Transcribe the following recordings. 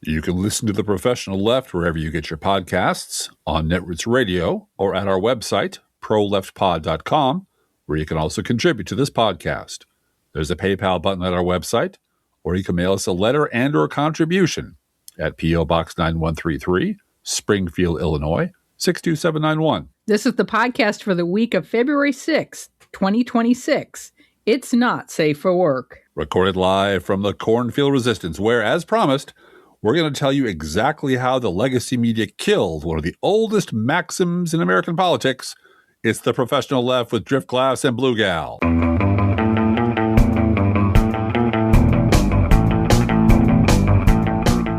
You can listen to The Professional Left wherever you get your podcasts, on Netroots Radio, or at our website, proleftpod.com, where you can also contribute to this podcast. There's a PayPal button at our website, or you can mail us a letter and or contribution at P.O. Box 9133, Springfield, Illinois, 62791. This is the podcast for the week of February 6th, 2026. It's not safe for work. Recorded live from the Cornfield Resistance, where, as promised, we're going to tell you exactly how the legacy media killed one of the oldest maxims in American politics. It's The Professional Left with Driftglass and Blue Gal.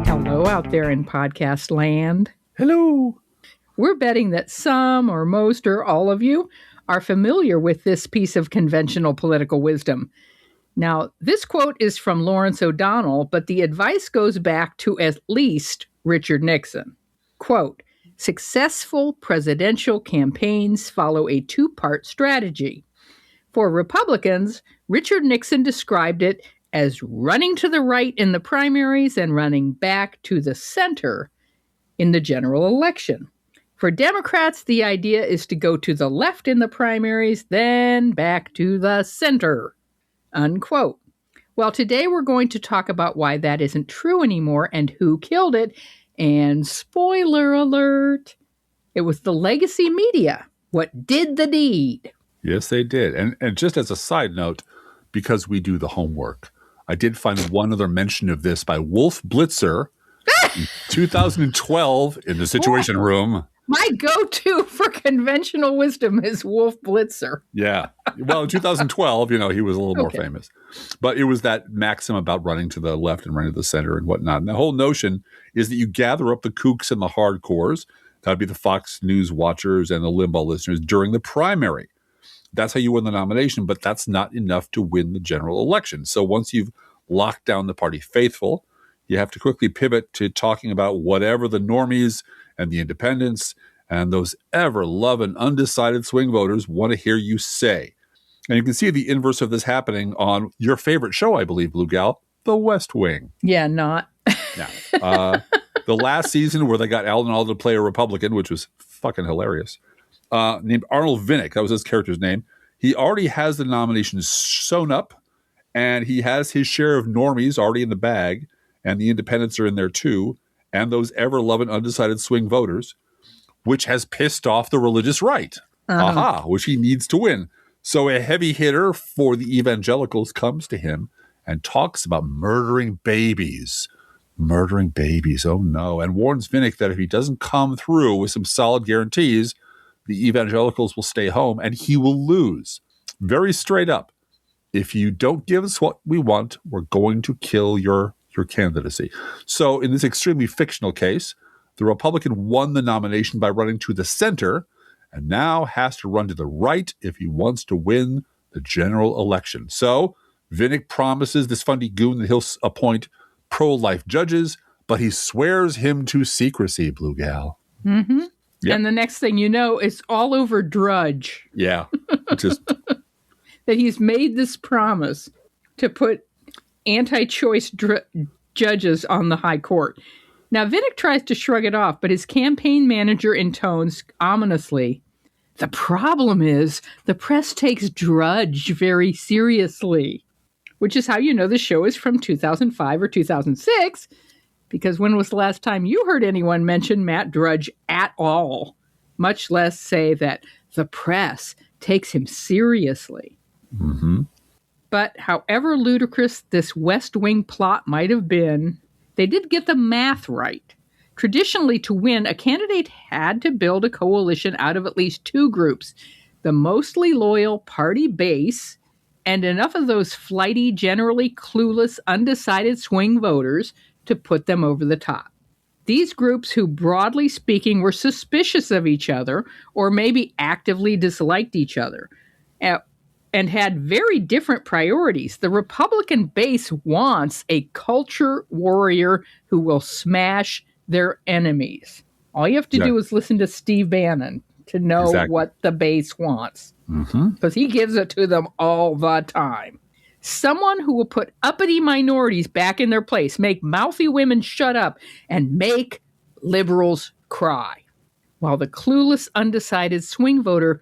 Hello out there in podcast land. Hello. We're betting that some or most or all of you are familiar with this piece of conventional political wisdom. Now, this quote is from Lawrence O'Donnell, but the advice goes back to at least Richard Nixon. Quote, successful presidential campaigns follow a two-part strategy. For Republicans, Richard Nixon described it as running to the right in the primaries and running back to the center in the general election. For Democrats, the idea is to go to the left in the primaries, then back to the center. Unquote. Well, today we're going to talk about why that isn't true anymore and who killed it. And spoiler alert, it was the legacy media. What did the deed? Yes, they did. And just as a side note, because we do the homework, I did find one other mention of this by Wolf Blitzer in 2012 in the Situation Room. My go-to for conventional wisdom is Wolf Blitzer. Yeah. Well, in 2012, he was a little more famous. But it was that maxim about running to the left and running to the center and whatnot. And the whole notion is that you gather up the kooks and the hardcores. That would be the Fox News watchers and the Limbaugh listeners during the primary. That's how you win the nomination, but that's not enough to win the general election. So once you've locked down the party faithful, you have to quickly pivot to talking about whatever the normies and the independents and those ever-loving undecided swing voters want to hear you say. And you can see the inverse of this happening on your favorite show, I believe, Blue Gal, The West Wing. Yeah, not. Yeah. The last season where they got Alan Alda to play a Republican, which was fucking hilarious, named Arnold Vinnick, that was his character's name. He already has the nominations sewn up, and he has his share of normies already in the bag, and the independents are in there too, and those ever-loving undecided swing voters, which has pissed off the religious right. Which he needs to win. So a heavy hitter for the evangelicals comes to him and talks about murdering babies. Murdering babies, oh no. And warns Vinnick that if he doesn't come through with some solid guarantees, the evangelicals will stay home and he will lose. Very straight up. If you don't give us what we want, we're going to kill your candidacy. So in this extremely fictional case, the Republican won the nomination by running to the center and now has to run to the right if he wants to win the general election. So Vinnick promises this fundy goon that he'll appoint pro-life judges, but he swears him to secrecy, Blue Gal. Mm-hmm. Yep. And the next thing you know, it's all over Drudge. Yeah. Just that he's made this promise to put anti-choice judges on the high court. Now, Vinnick tries to shrug it off, but his campaign manager intones ominously, the problem is the press takes Drudge very seriously, which is how you know the show is from 2005 or 2006, because when was the last time you heard anyone mention Matt Drudge at all, much less say that the press takes him seriously? Mm-hmm. But however ludicrous this West Wing plot might have been, they did get the math right. Traditionally, to win, a candidate had to build a coalition out of at least two groups, the mostly loyal party base and enough of those flighty, generally clueless, undecided swing voters to put them over the top. These groups, who broadly speaking were suspicious of each other or maybe actively disliked each other, and had very different priorities. The Republican base wants a culture warrior who will smash their enemies. All you have to do is listen to Steve Bannon to know what the base wants. Because he gives it to them all the time. Someone who will put uppity minorities back in their place, make mouthy women shut up, and make liberals cry. While the clueless, undecided swing voter,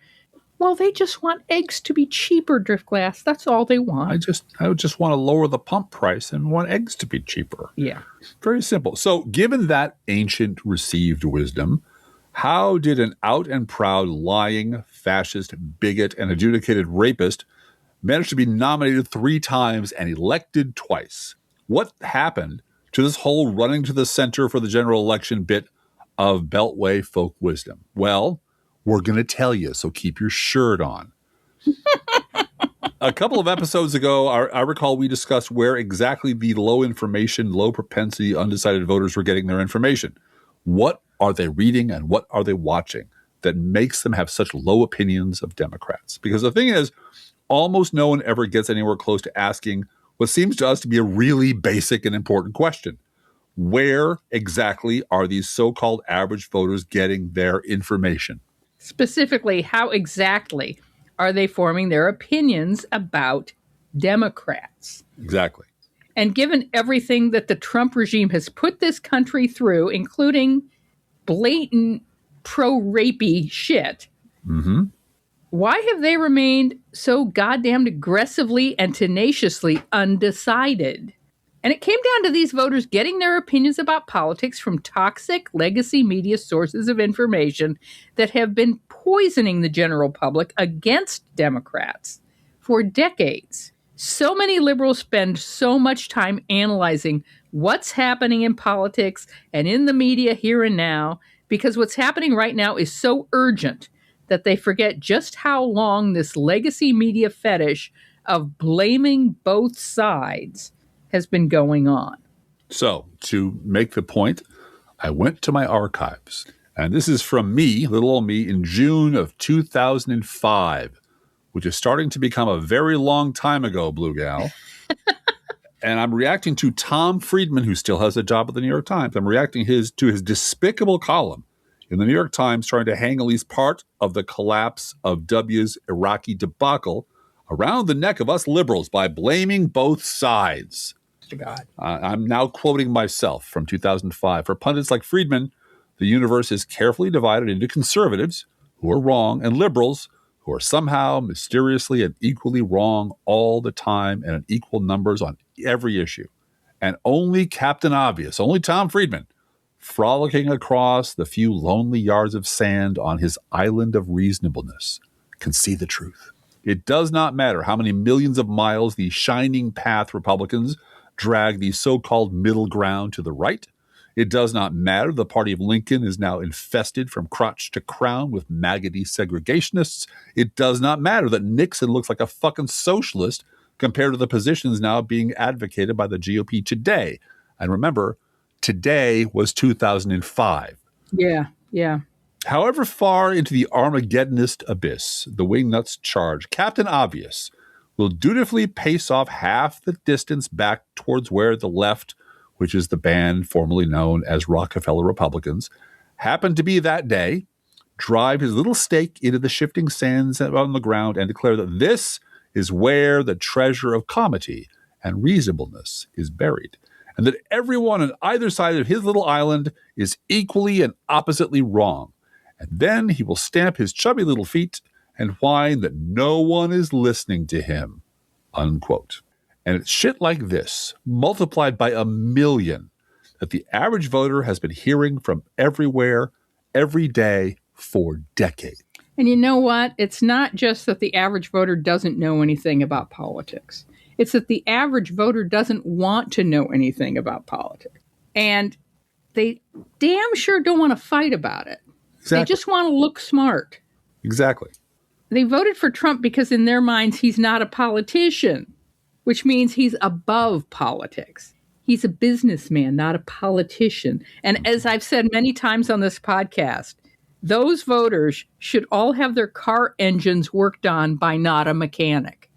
well, they just want eggs to be cheaper, Driftglass. That's all they want. I would just want to lower the pump price and want eggs to be cheaper. Yeah. Very simple. So given that ancient received wisdom, how did an out and proud lying, fascist, bigot, and adjudicated rapist manage to be nominated 3 times and elected twice? What happened to this whole running to the center for the general election bit of Beltway folk wisdom? Well, we're going to tell you, so keep your shirt on. A couple of episodes ago, I recall we discussed where exactly the low information, low propensity, undecided voters were getting their information. What are they reading and what are they watching that makes them have such low opinions of Democrats? Because the thing is, almost no one ever gets anywhere close to asking what seems to us to be a really basic and important question. Where exactly are these so-called average voters getting their information? Specifically, how exactly are they forming their opinions about Democrats? Exactly. And given everything that the Trump regime has put this country through, including blatant pro-rapey shit, why have they remained so goddamn aggressively and tenaciously undecided? And it came down to these voters getting their opinions about politics from toxic legacy media sources of information that have been poisoning the general public against Democrats for decades. So many liberals spend so much time analyzing what's happening in politics and in the media here and now, because what's happening right now is so urgent that they forget just how long this legacy media fetish of blaming both sides has been going on. So, to make the point, I went to my archives. And this is from me, little old me, in June of 2005, which is starting to become a very long time ago, Blue Gal. And I'm reacting to Tom Friedman, who still has a job at the New York Times. I'm reacting to his despicable column in the New York Times trying to hang at least part of the collapse of W's Iraqi debacle around the neck of us liberals by blaming both sides. To God. I'm now quoting myself from 2005. For pundits like Friedman, the universe is carefully divided into conservatives, who are wrong, and liberals, who are somehow mysteriously and equally wrong all the time and in equal numbers on every issue. And only Captain Obvious, only Tom Friedman, frolicking across the few lonely yards of sand on his island of reasonableness, can see the truth. It does not matter how many millions of miles the shining path Republicans drag the so-called middle ground to the right. It does not matter the party of Lincoln is now infested from crotch to crown with maggoty segregationists. It does not matter that Nixon looks like a fucking socialist compared to the positions now being advocated by the GOP today. And remember, today was 2005. Yeah. However far into the Armageddonist abyss the wingnuts charge, Captain Obvious will dutifully pace off half the distance back towards where the left, which is the band formerly known as Rockefeller Republicans, happened to be that day, drive his little stake into the shifting sands on the ground and declare that this is where the treasure of comity and reasonableness is buried, and that everyone on either side of his little island is equally and oppositely wrong. And then he will stamp his chubby little feet and whine that no one is listening to him, unquote. And it's shit like this, multiplied by 1,000,000, that the average voter has been hearing from everywhere, every day, for decades. And you know what? It's not just that the average voter doesn't know anything about politics. It's that the average voter doesn't want to know anything about politics. And they damn sure don't want to fight about it. Exactly. They just want to look smart. Exactly. They voted for Trump because in their minds he's not a politician, which means he's above politics. He's a businessman, not a politician. And as I've said many times on this podcast, those voters should all have their car engines worked on by not a mechanic,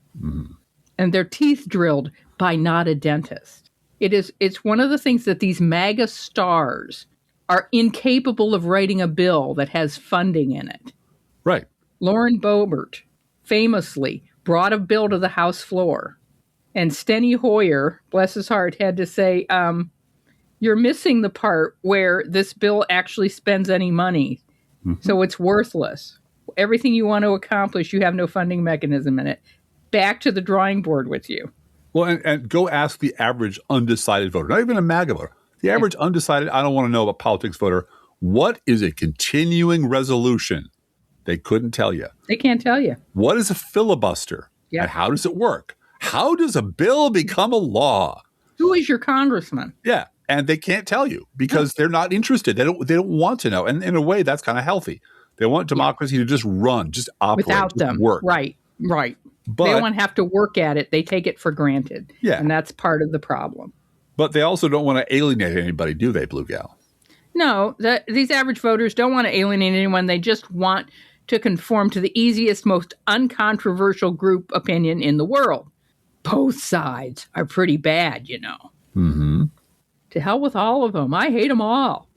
and their teeth drilled by not a dentist. It's one of the things that these MAGA stars are incapable of writing a bill that has funding in it. Right. Lauren Boebert famously brought a bill to the House floor And Steny Hoyer, bless his heart, had to say, you're missing the part where this bill actually spends any money. Mm-hmm. So it's worthless. Everything you want to accomplish, you have no funding mechanism in it. Back to the drawing board with you. Well, and go ask the average undecided voter, not even a MAGA voter. The average undecided, I don't want to know about politics voter. What is a continuing resolution? They couldn't tell you. They can't tell you. What is a filibuster? Yeah. And how does it work? How does a bill become a law? Who is your congressman? Yeah. And they can't tell you because they're not interested. They don't want to know. And in a way, that's kind of healthy. They want democracy to just run, just operate, without just them. Work. Right. But they don't have to work at it. They take it for granted. Yeah. And that's part of the problem. But they also don't want to alienate anybody, do they, Blue Gal? No, these average voters don't want to alienate anyone. They just want to conform to the easiest, most uncontroversial group opinion in the world. Both sides are pretty bad, you know. Mm-hmm. To hell with all of them. I hate them all.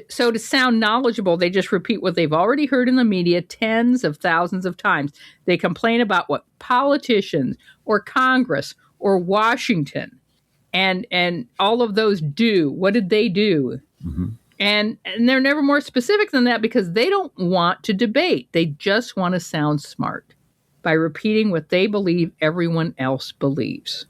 So to sound knowledgeable, they just repeat what they've already heard in the media tens of thousands of times. They complain about what politicians or Congress or Washington and all of those do. What did they do? Mm-hmm. And they're never more specific than that because they don't want to debate. They just want to sound smart by repeating what they believe everyone else believes.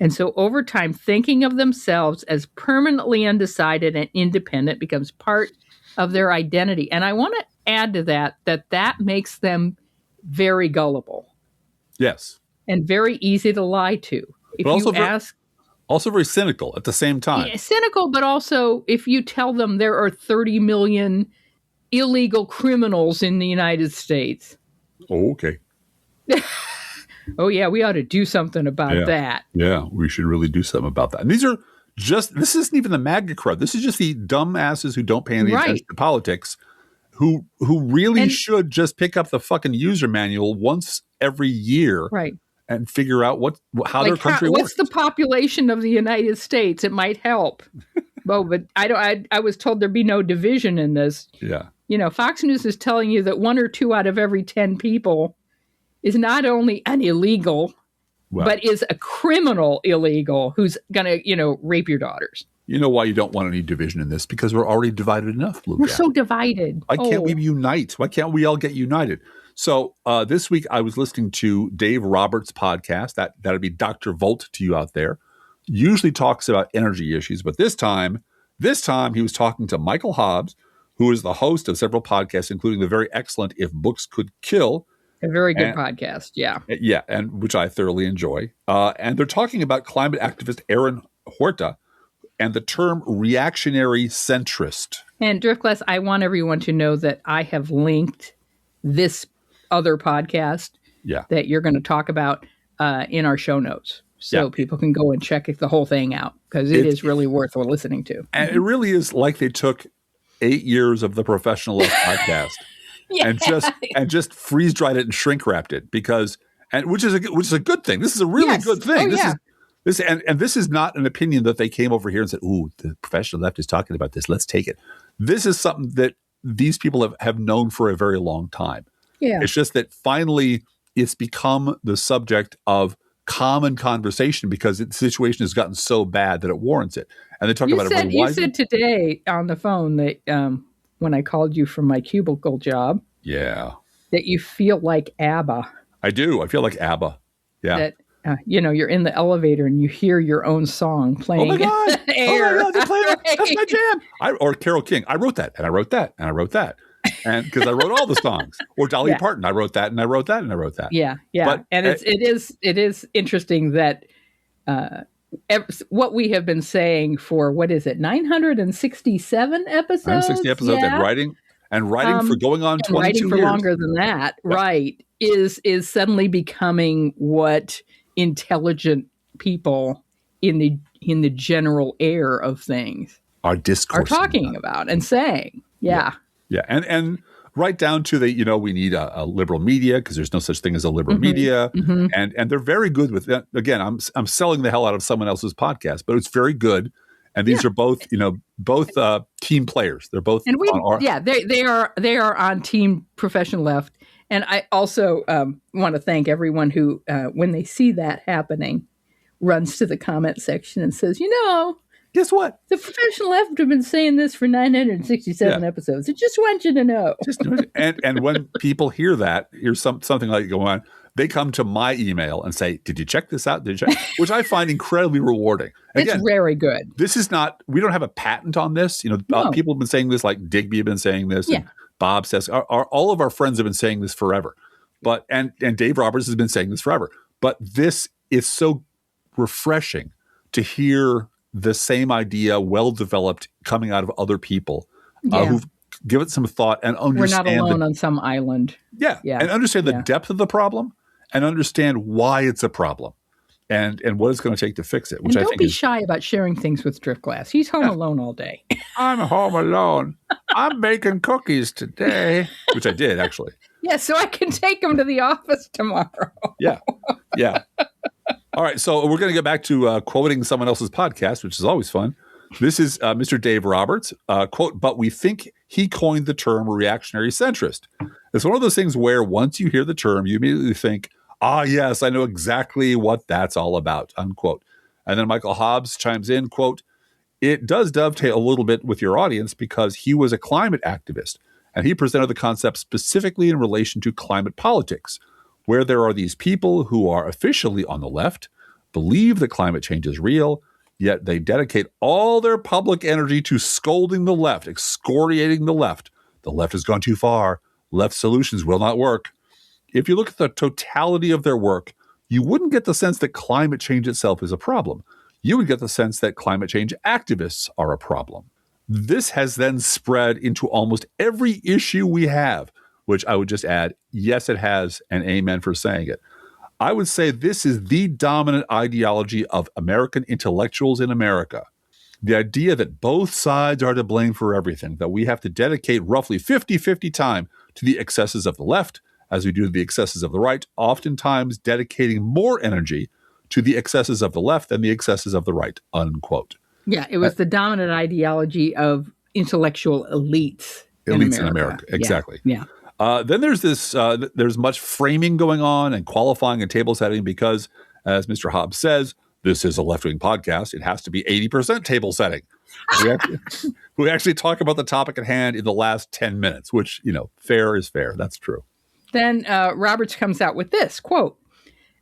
And so over time, thinking of themselves as permanently undecided and independent becomes part of their identity. And I want to add to that makes them very gullible. Yes. And very easy to lie to. If but you also very cynical at the same time. Yeah, cynical, but also if you tell them there are 30 million illegal criminals in the United States. Oh, okay. Oh, yeah, we ought to do something about that. Yeah, we should really do something about that. And this isn't even the MAGA crowd. This is just the dumbasses who don't pay any attention to politics, who really should just pick up the fucking user manual once every year. Right. And figure out how their country works. What's the population of the United States? It might help. Well, but I was told there'd be no division in this. Yeah. You know, Fox News is telling you that 1 or 2 out of every 10 people is not only an illegal, but is a criminal illegal who's going to, rape your daughters. You know why you don't want any division in this? Because we're already divided enough, Blue We're Gal. so divided. Why can't we unite? Why can't we all get united? So this week I was listening to Dave Roberts' podcast. That'd be Dr. Volt to you out there. Usually talks about energy issues, but this time he was talking to Michael Hobbs, who is the host of several podcasts, including the very excellent If Books Could Kill. A very good podcast, yeah. Yeah, and which I thoroughly enjoy. And they're talking about climate activist Aaron Horta and the term reactionary centrist. And Driftglass, I want everyone to know that I have linked this other podcast that you're going to talk about in our show notes. So people can go and check the whole thing out because it is really worth listening to. And it really is like they took 8 years of the Professional Left podcast and just freeze dried it and shrink wrapped it which is a good thing. This is a really good thing. This is not an opinion that they came over here and said, "Ooh, the Professional Left is talking about this. Let's take it." This is something that these people have known for a very long time. Yeah. It's just that finally it's become the subject of common conversation because the situation has gotten so bad that it warrants it. And they talk about it very wisely. You said today on the phone that when I called you from my cubicle job, that you feel like ABBA. I do. I feel like ABBA. Yeah. That you're in the elevator and you hear your own song playing. Oh my God! Air. Oh my God! That's my jam. Or Carole King. I wrote that, and I wrote that, and I wrote that. And because I wrote all the songs, or Dolly Parton, I wrote that, and I wrote that, and I wrote that. Yeah, yeah. But, and it is interesting that what we have been saying for 967 episodes. 960 episodes, and writing for going on 22 writing for years. Longer than that, right? Is suddenly becoming what intelligent people in the general air of things are talking about and saying. Yeah. Yeah, and right down to we need a liberal media because there's no such thing as a liberal media, and they're very good with that. Again, I'm selling the hell out of someone else's podcast, but it's very good. And these are both team players. They're both they are on Team Professional Left. And I also want to thank everyone who, when they see that happening, runs to the comment section and says, Guess what? the professional left have been saying this for 967 episodes. I just want you to know. And when people hear something like going on, they come to my email and say, "Did you check this out? Did you check?" Which I find incredibly rewarding. Again, it's very good. This is not. We don't have a patent on this. No. People have been saying this, like Digby have been saying this. Yeah. And Bob says, all of our friends have been saying this forever. But and Dave Roberts has been saying this forever. But this is so refreshing to hear the same idea, well developed, coming out of other people who've given it some thought and understand. We're not alone on some island. Yeah, and understand the depth of the problem and understand why it's a problem and what it's going to take to fix it. Which and I think don't be shy about sharing things with Driftglass. He's home alone all day. I'm home alone. I'm baking cookies today, which I did actually. Yeah, so I can take him to the office tomorrow. Yeah. All right, so we're going to get back to quoting someone else's podcast, which is always fun. This is Mr. Dave Roberts, quote, "But we think he coined the term reactionary centrist." It's one of those things where once you hear the term, you immediately think, yes, I know exactly what that's all about, unquote. And then Michael Hobbs chimes in, quote, "It does dovetail a little bit with your audience because he was a climate activist, and he presented the concept specifically in relation to climate politics, where there are these people who are officially on the left, believe that climate change is real, yet they dedicate all their public energy to scolding the left, excoriating the left. The left has gone too far. Left solutions will not work. If you look at the totality of their work, you wouldn't get the sense that climate change itself is a problem. You would get the sense that climate change activists are a problem. This has then spread into almost every issue we have, which I would just add, yes, it has, and amen for saying it. I would say this is the dominant ideology of American intellectuals in America. The idea that both sides are to blame for everything, that we have to dedicate roughly 50-50 time to the excesses of the left as we do to the excesses of the right, oftentimes dedicating more energy to the excesses of the left than the excesses of the right, unquote. Yeah, it was the dominant ideology of intellectual elites in America. Exactly. Yeah. Then there's there's much framing going on and qualifying and table setting because, as Mr. Hobbs says, this is a left-wing podcast. It has to be 80% table setting. We actually talk about the topic at hand in the last 10 minutes, which, fair is fair. That's true. Then Roberts comes out with this, quote,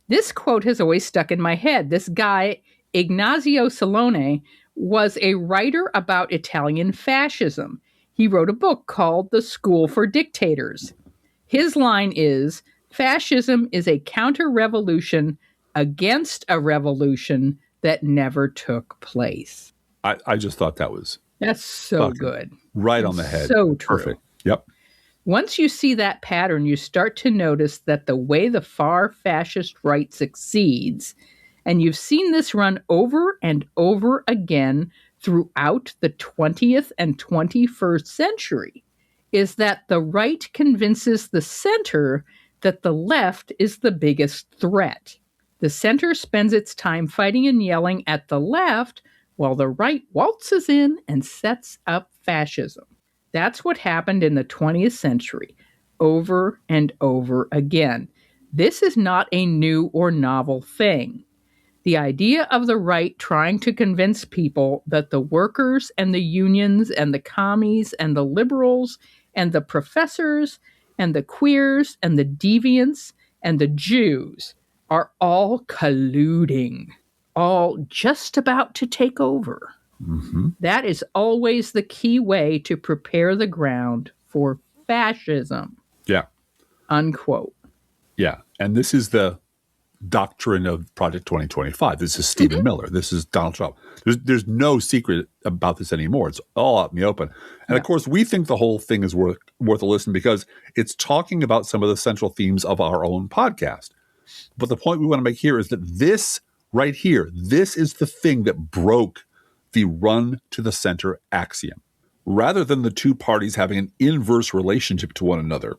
"This quote has always stuck in my head. This guy, Ignazio Salone, was a writer about Italian fascism. He wrote a book called The School for Dictators. His line is, fascism is a counter-revolution against a revolution that never took place." I just thought that's so good. Right on the head. So true. Perfect. Yep. Once you see that pattern, you start to notice that the way the far fascist right succeeds, and you've seen this run over and over again throughout the 20th and 21st century, is that the right convinces the center that the left is the biggest threat. The center spends its time fighting and yelling at the left, while the right waltzes in and sets up fascism. That's what happened in the 20th century, over and over again. This is not a new or novel thing. The idea of the right trying to convince people that the workers and the unions and the commies and the liberals and the professors and the queers and the deviants and the Jews are all colluding, all just about to take over. Mm-hmm. That is always the key way to prepare the ground for fascism. Yeah. Unquote. Yeah. And this is the doctrine of Project 2025. This is Stephen Miller. This is Donald Trump. There's no secret about this anymore. It's all out in the open. And of course, we think the whole thing is worth a listen because it's talking about some of the central themes of our own podcast. But the point we want to make here is that this right here, this is the thing that broke the run to the center axiom. Rather than the two parties having an inverse relationship to one another,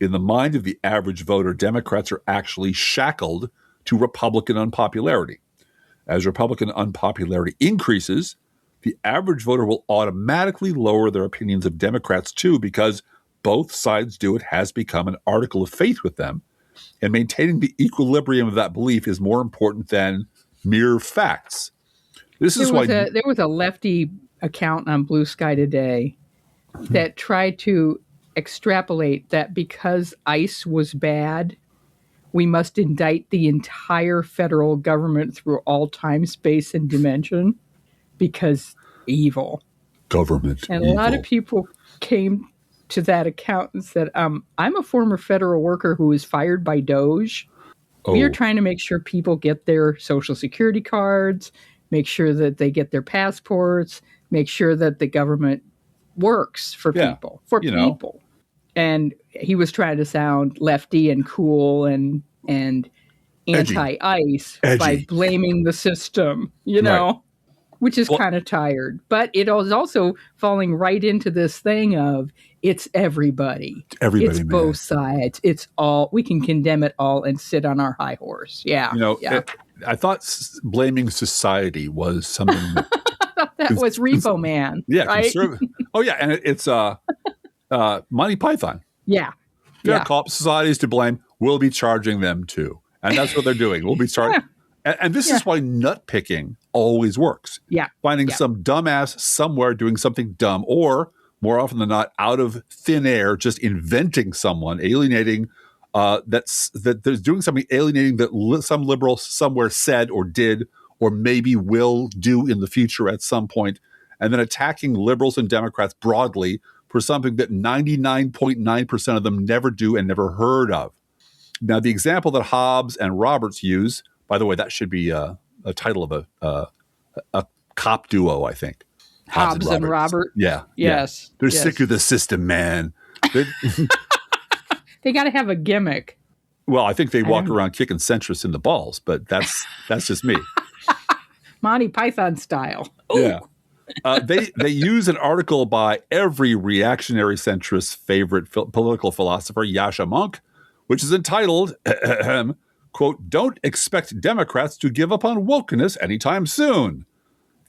in the mind of the average voter, Democrats are actually shackled to Republican unpopularity. As Republican unpopularity increases, the average voter will automatically lower their opinions of Democrats too, because both sides do it has become an article of faith with them, and maintaining the equilibrium of that belief is more important than mere facts. This is why there was a lefty account on Blue Sky today that tried to extrapolate that because ICE was bad, we must indict the entire federal government through all time, space, and dimension because evil. Government. And evil. a lot of people came to that account and said, I'm a former federal worker who was fired by Doge. We are trying to make sure people get their Social Security cards, make sure that they get their passports, make sure that the government works for people, And he was trying to sound lefty and cool and anti-ICE by blaming the system, know, which is kind of tired. But it was also falling right into this thing of it's everybody. It's man. Both sides. It's all. We can condemn it all and sit on our high horse. Yeah. I thought blaming society was something that was Repo Man. Yeah. Right? And it's Monty Python. Yeah. There are cop societies to blame. We'll be charging them too. And that's what they're doing. We'll be charging. And this is why nut picking always works. Yeah. Finding some dumbass somewhere doing something dumb, or more often than not, out of thin air, just inventing someone, alienating that there's doing something alienating that some liberal somewhere said or did or maybe will do in the future at some point, and then attacking liberals and Democrats broadly for something that 99.9% of them never do and never heard of. Now, the example that Hobbes and Roberts use, by the way, that should be a title of a cop duo, I think. Hobbes and Robert. Yeah. Yes. Yeah. They're sick of the system, man. They got to have a gimmick. Well, I think they walk around kicking centrists in the balls, but that's just me. Monty Python style. Ooh. Yeah. They use an article by every reactionary centrist's favorite political philosopher, Yasha Monk, which is entitled, quote, "Don't expect Democrats to give up on wokeness anytime soon.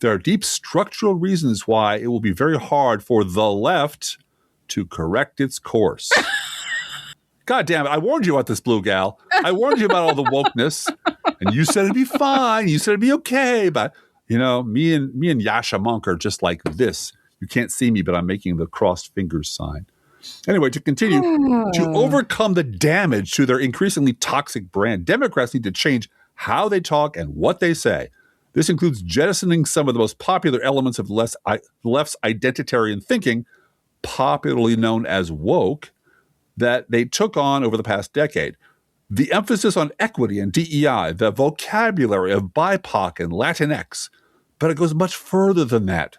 There are deep structural reasons why it will be very hard for the left to correct its course." God damn it. I warned you about this, Blue Gal. I warned you about all the wokeness. And you said it'd be fine. You said it'd be okay. But, me and Yasha Monk are just like this. You can't see me, but I'm making the crossed fingers sign. Anyway, to continue, to overcome the damage to their increasingly toxic brand, Democrats need to change how they talk and what they say. This includes jettisoning some of the most popular elements of the left's identitarian thinking, popularly known as woke, that they took on over the past decade. The emphasis on equity and DEI, the vocabulary of BIPOC and Latinx, but it goes much further than that.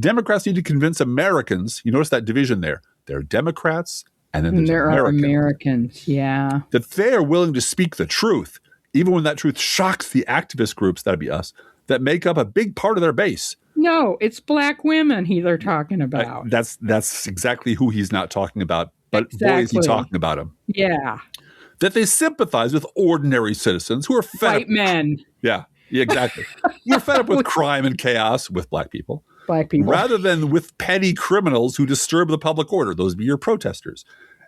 Democrats need to convince Americans, you notice that division there, there are Democrats and then there are Americans, yeah. That they are willing to speak the truth, even when that truth shocks the activist groups, that'd be us, that make up a big part of their base. No, it's black women they're talking about. That's exactly who he's not talking about. But boy, is he talking about them. Yeah. That they sympathize with ordinary citizens who are fed White men. Yeah, exactly. You're fed up with crime and chaos with black people. Black people. Rather than with petty criminals who disturb the public order. Those be your protesters.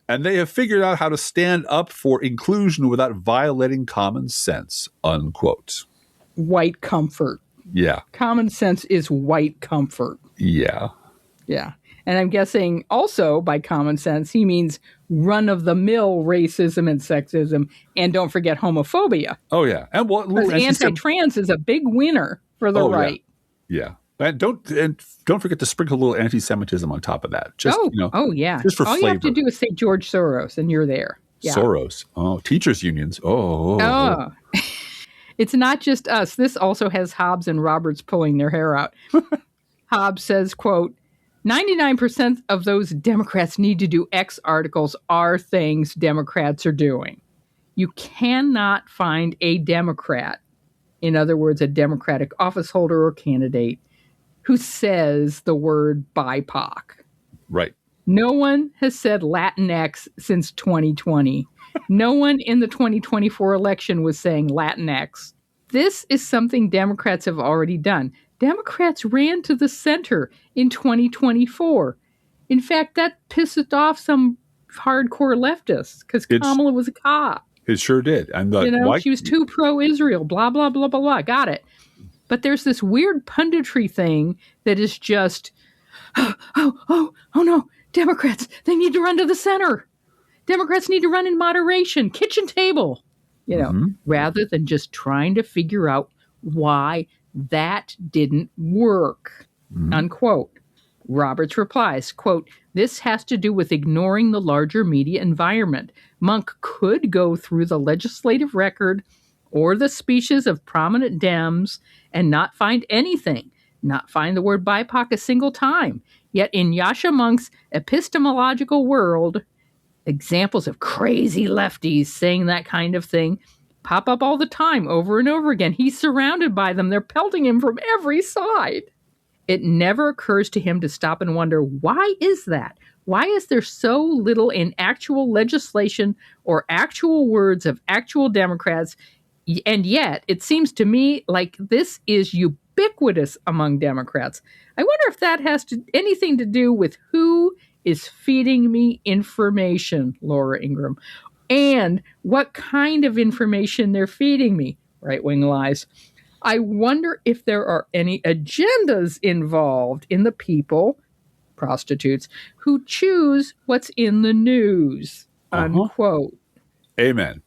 And they have figured out how to stand up for inclusion without violating common sense, unquote. White comfort. Yeah. Common sense is white comfort. Yeah. Yeah. And I'm guessing also by common sense, he means run-of-the-mill racism and sexism. And don't forget homophobia. Oh, yeah. And anti-trans is a big winner for the right. Yeah. And don't forget to sprinkle a little anti-Semitism on top of that. Just, yeah. Just for all flavor. You have to do is say George Soros and you're there. Yeah. Soros. Oh, teachers unions. Oh. It's not just us. This also has Hobbes and Roberts pulling their hair out. Hobbes says, quote, 99% of those Democrats need to do X articles are things Democrats are doing. You cannot find a Democrat, in other words, a Democratic office holder or candidate, who says the word BIPOC. Right. No one has said Latinx since 2020. No one in the 2024 election was saying Latinx. This is something Democrats have already done. Democrats ran to the center in 2024. In fact, that pissed off some hardcore leftists because Kamala was a cop. It sure did. And why? She was too pro-Israel, blah, blah, blah, blah, blah. Got it. But there's this weird punditry thing that is just, oh no, Democrats, they need to run to the center. Democrats need to run in moderation, kitchen table, rather than just trying to figure out why that didn't work, unquote. Roberts replies, quote, "This has to do with ignoring the larger media environment. Monk could go through the legislative record or the speeches of prominent Dems and not find anything, not find the word BIPOC a single time. Yet in Yasha Monk's epistemological world, examples of crazy lefties saying that kind of thing pop up all the time, over and over again. He's surrounded by them. They're pelting him from every side. It never occurs to him to stop and wonder, why is that? Why is there so little in actual legislation or actual words of actual Democrats? And yet, it seems to me like this is ubiquitous among Democrats. I wonder if that has anything to do with who is feeding me information, Laura Ingraham, and what kind of information they're feeding me. Right-wing lies. I wonder if there are any agendas involved in the people, prostitutes, who choose what's in the news, unquote. Amen.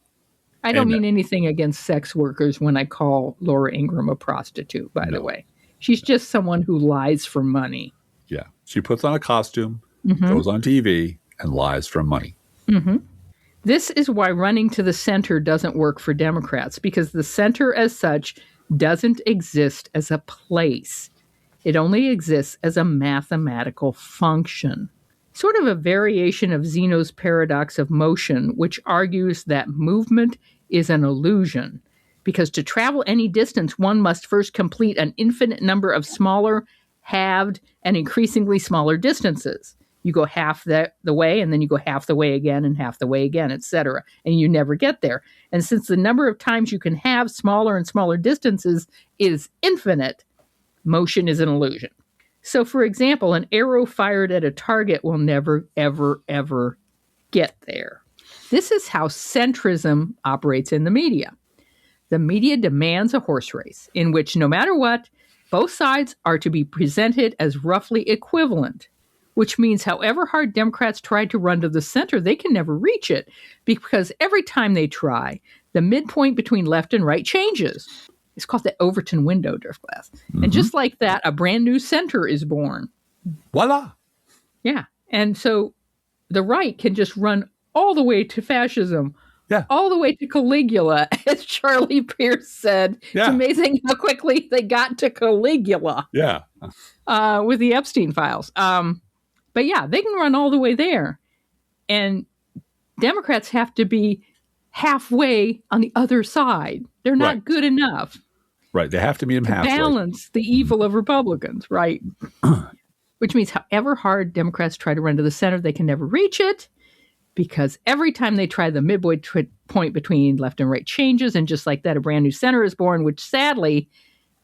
I don't mean anything against sex workers when I call Laura Ingraham a prostitute, by the way. She's just someone who lies for money. Yeah. She puts on a costume, goes on TV, and lies for money. This is why running to the center doesn't work for Democrats, because the center as such doesn't exist as a place. It only exists as a mathematical function. Sort of a variation of Zeno's paradox of motion, which argues that movement is an illusion, because to travel any distance, one must first complete an infinite number of smaller, halved, and increasingly smaller distances. You go half the way, and then you go half the way again, and half the way again, etc., and you never get there. And since the number of times you can have smaller and smaller distances is infinite, motion is an illusion. So, for example, an arrow fired at a target will never, ever, ever get there. This is how centrism operates in the media. The media demands a horse race in which, no matter what, both sides are to be presented as roughly equivalent, which means however hard Democrats try to run to the center, they can never reach it, because every time they try, the midpoint between left and right changes. It's called the Overton window, Driftglass. And just like that, a brand new center is born. Voila. Yeah. And so the right can just run all the way to fascism, all the way to Caligula, as Charlie Pierce said. Yeah. It's amazing how quickly they got to Caligula with the Epstein files. But yeah, they can run all the way there. And Democrats have to be halfway on the other side. They're not good enough. Right. They have to meet them halfway. Balance the evil of Republicans, right? Which means however hard Democrats try to run to the center, they can never reach it, because every time they try, the midway point between left and right changes. And just like that, a brand new center is born, which sadly,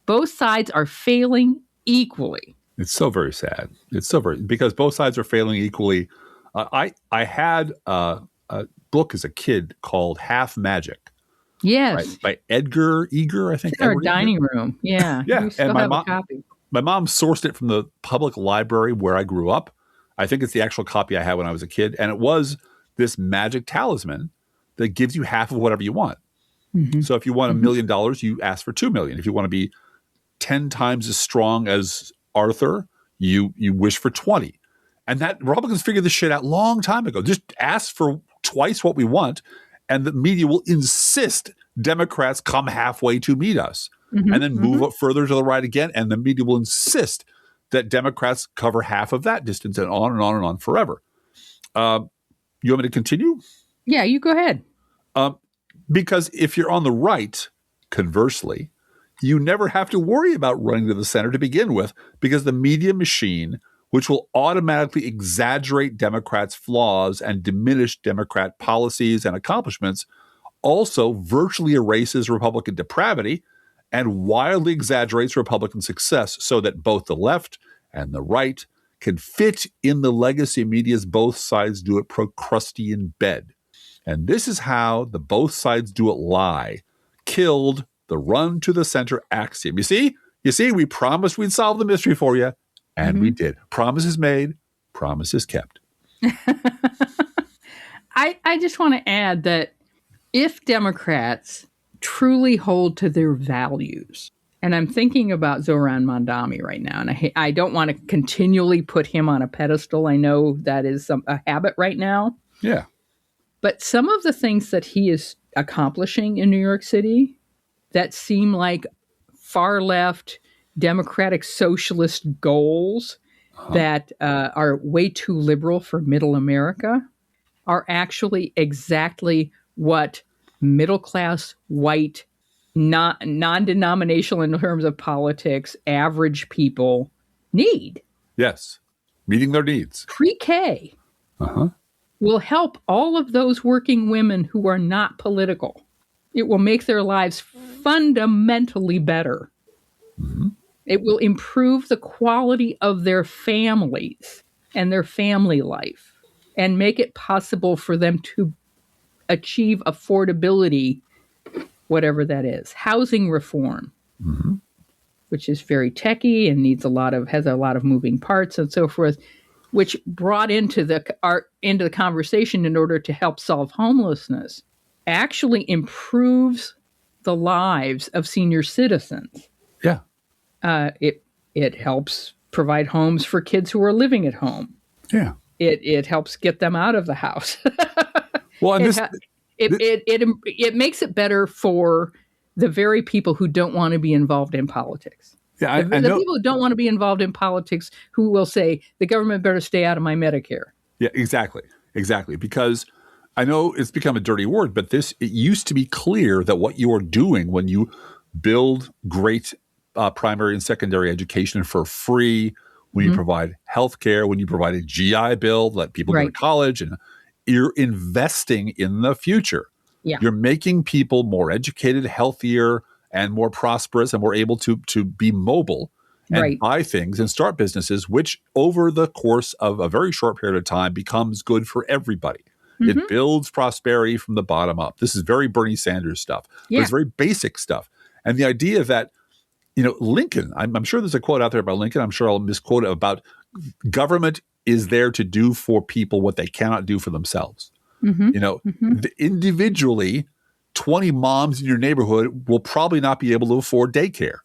both sides are failing equally. It's so very sad. It's so very, because both sides are failing equally. I had a book as a kid called Half Magic. Yes. By Edgar Eger, I think. In our dining room. Yeah. Yeah. We still have a copy. My mom sourced it from the public library where I grew up. I think it's the actual copy I had when I was a kid. And it was this magic talisman that gives you half of whatever you want. So if you want $1 million, you ask for $2 million. If you want to be 10 times as strong as Arthur, you wish for 20. And that Republicans figured this shit out a long time ago. Just ask for twice what we want, and the media will insist Democrats come halfway to meet us, and then move up further to the right again, and the media will insist that Democrats cover half of that distance, and on and on and on forever. You want me to continue? Yeah, you go ahead. Because if you're on the right, conversely, you never have to worry about running to the center to begin with, because the media machine, which will automatically exaggerate Democrats' flaws and diminish Democrat policies and accomplishments, also virtually erases Republican depravity and wildly exaggerates Republican success, so that both the left and the right can fit in the legacy media's both sides do it Procrustean bed. And this is how the both sides do it lie killed the run to the center axiom. You see, we promised we'd solve the mystery for you, and we did. Promises made, promises kept. I just want to add that if Democrats truly hold to their values, and I'm thinking about Zoran Mondami right now, and I don't want to continually put him on a pedestal. I know that is a habit right now. Yeah. But some of the things that he is accomplishing in New York City that seem like far left democratic socialist goals that are way too liberal for middle America are actually exactly what middle class, white, non-denominational in terms of politics, average people need. Yes. Meeting their needs. Pre-K will help all of those working women who are not political. It will make their lives fundamentally better. It will improve the quality of their families and their family life and make it possible for them to achieve affordability, whatever that is. Housing reform, which is very techy and has a lot of moving parts and so forth, which brought into the conversation in order to help solve homelessness, actually improves the lives of senior citizens. Yeah. It helps provide homes for kids who are living at home. Yeah. It helps get them out of the house. Well, and it makes it better for the very people who don't want to be involved in politics. Yeah, the people who don't want to be involved in politics who will say the government better stay out of my Medicare. Yeah, exactly. Because I know it's become a dirty word, but it used to be clear that what you are doing when you build great primary and secondary education for free, when you provide health care, when you provide a GI Bill, let people go to college, and you're investing in the future. Yeah. You're making people more educated, healthier, and more prosperous, and more able to be mobile and buy things and start businesses, which over the course of a very short period of time becomes good for everybody. It builds prosperity from the bottom up. This is very Bernie Sanders stuff. But it's very basic stuff. And the idea that, Lincoln, I'm sure there's a quote out there about Lincoln. I'm sure I'll misquote it about government is there to do for people what they cannot do for themselves. Individually, 20 moms in your neighborhood will probably not be able to afford daycare.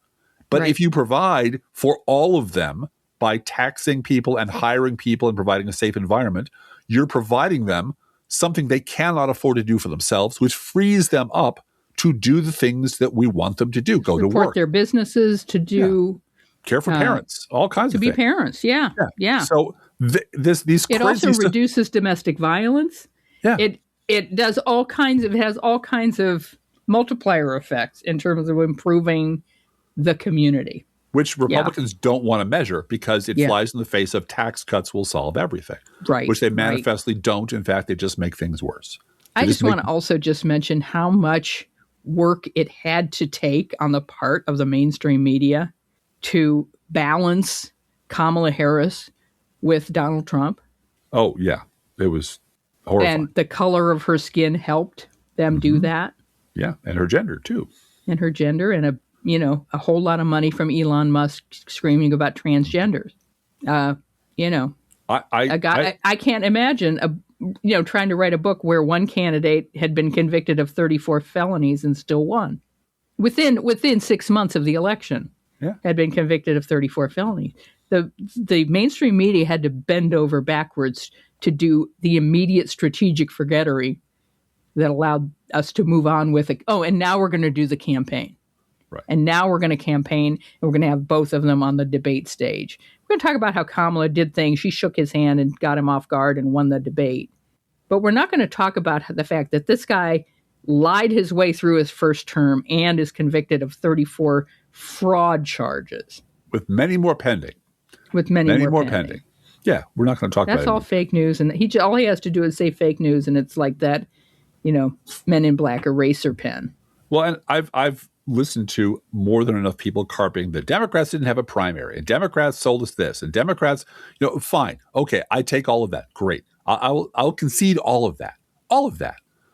But if you provide for all of them by taxing people and hiring people and providing a safe environment, you're providing them something they cannot afford to do for themselves, which frees them up to do the things that we want them to do. Go to work. Support their businesses, to do... Care for parents, all kinds of things. To be parents, yeah. So these it also reduces domestic violence. Yeah. It does all kinds of, it has all kinds of multiplier effects in terms of improving the community. Which Republicans don't want to measure because it flies in the face of tax cuts will solve everything. Right. Which they manifestly don't. In fact, they just make things worse. I just want to also just mention how much work it had to take on the part of the mainstream media to balance Kamala Harris with Donald Trump. Oh, yeah. It was horrifying. And the color of her skin helped them do that. Yeah, and her gender, too. And her gender, and a whole lot of money from Elon Musk screaming about transgenders. I can't imagine trying to write a book where one candidate had been convicted of 34 felonies and still won within 6 months of the election. Had been convicted of 34 felonies. The mainstream media had to bend over backwards to do the immediate strategic forgettery that allowed us to move on with it. Oh, and now we're going to do the campaign. Right. And now we're going to campaign, and we're going to have both of them on the debate stage. We're going to talk about how Kamala did things. She shook his hand and got him off guard and won the debate. But we're not going to talk about the fact that this guy lied his way through his first term and is convicted of 34 fraud charges. With many more pending. Many more pending. Yeah, we're not going to talk about it. That's all fake news. And all he has to do is say fake news, and it's like that, Men in Black eraser pen. Well, and I've listened to more than enough people carping that Democrats didn't have a primary, and Democrats sold us this, and Democrats, fine. Okay, I take all of that. Great. I'll concede all of that.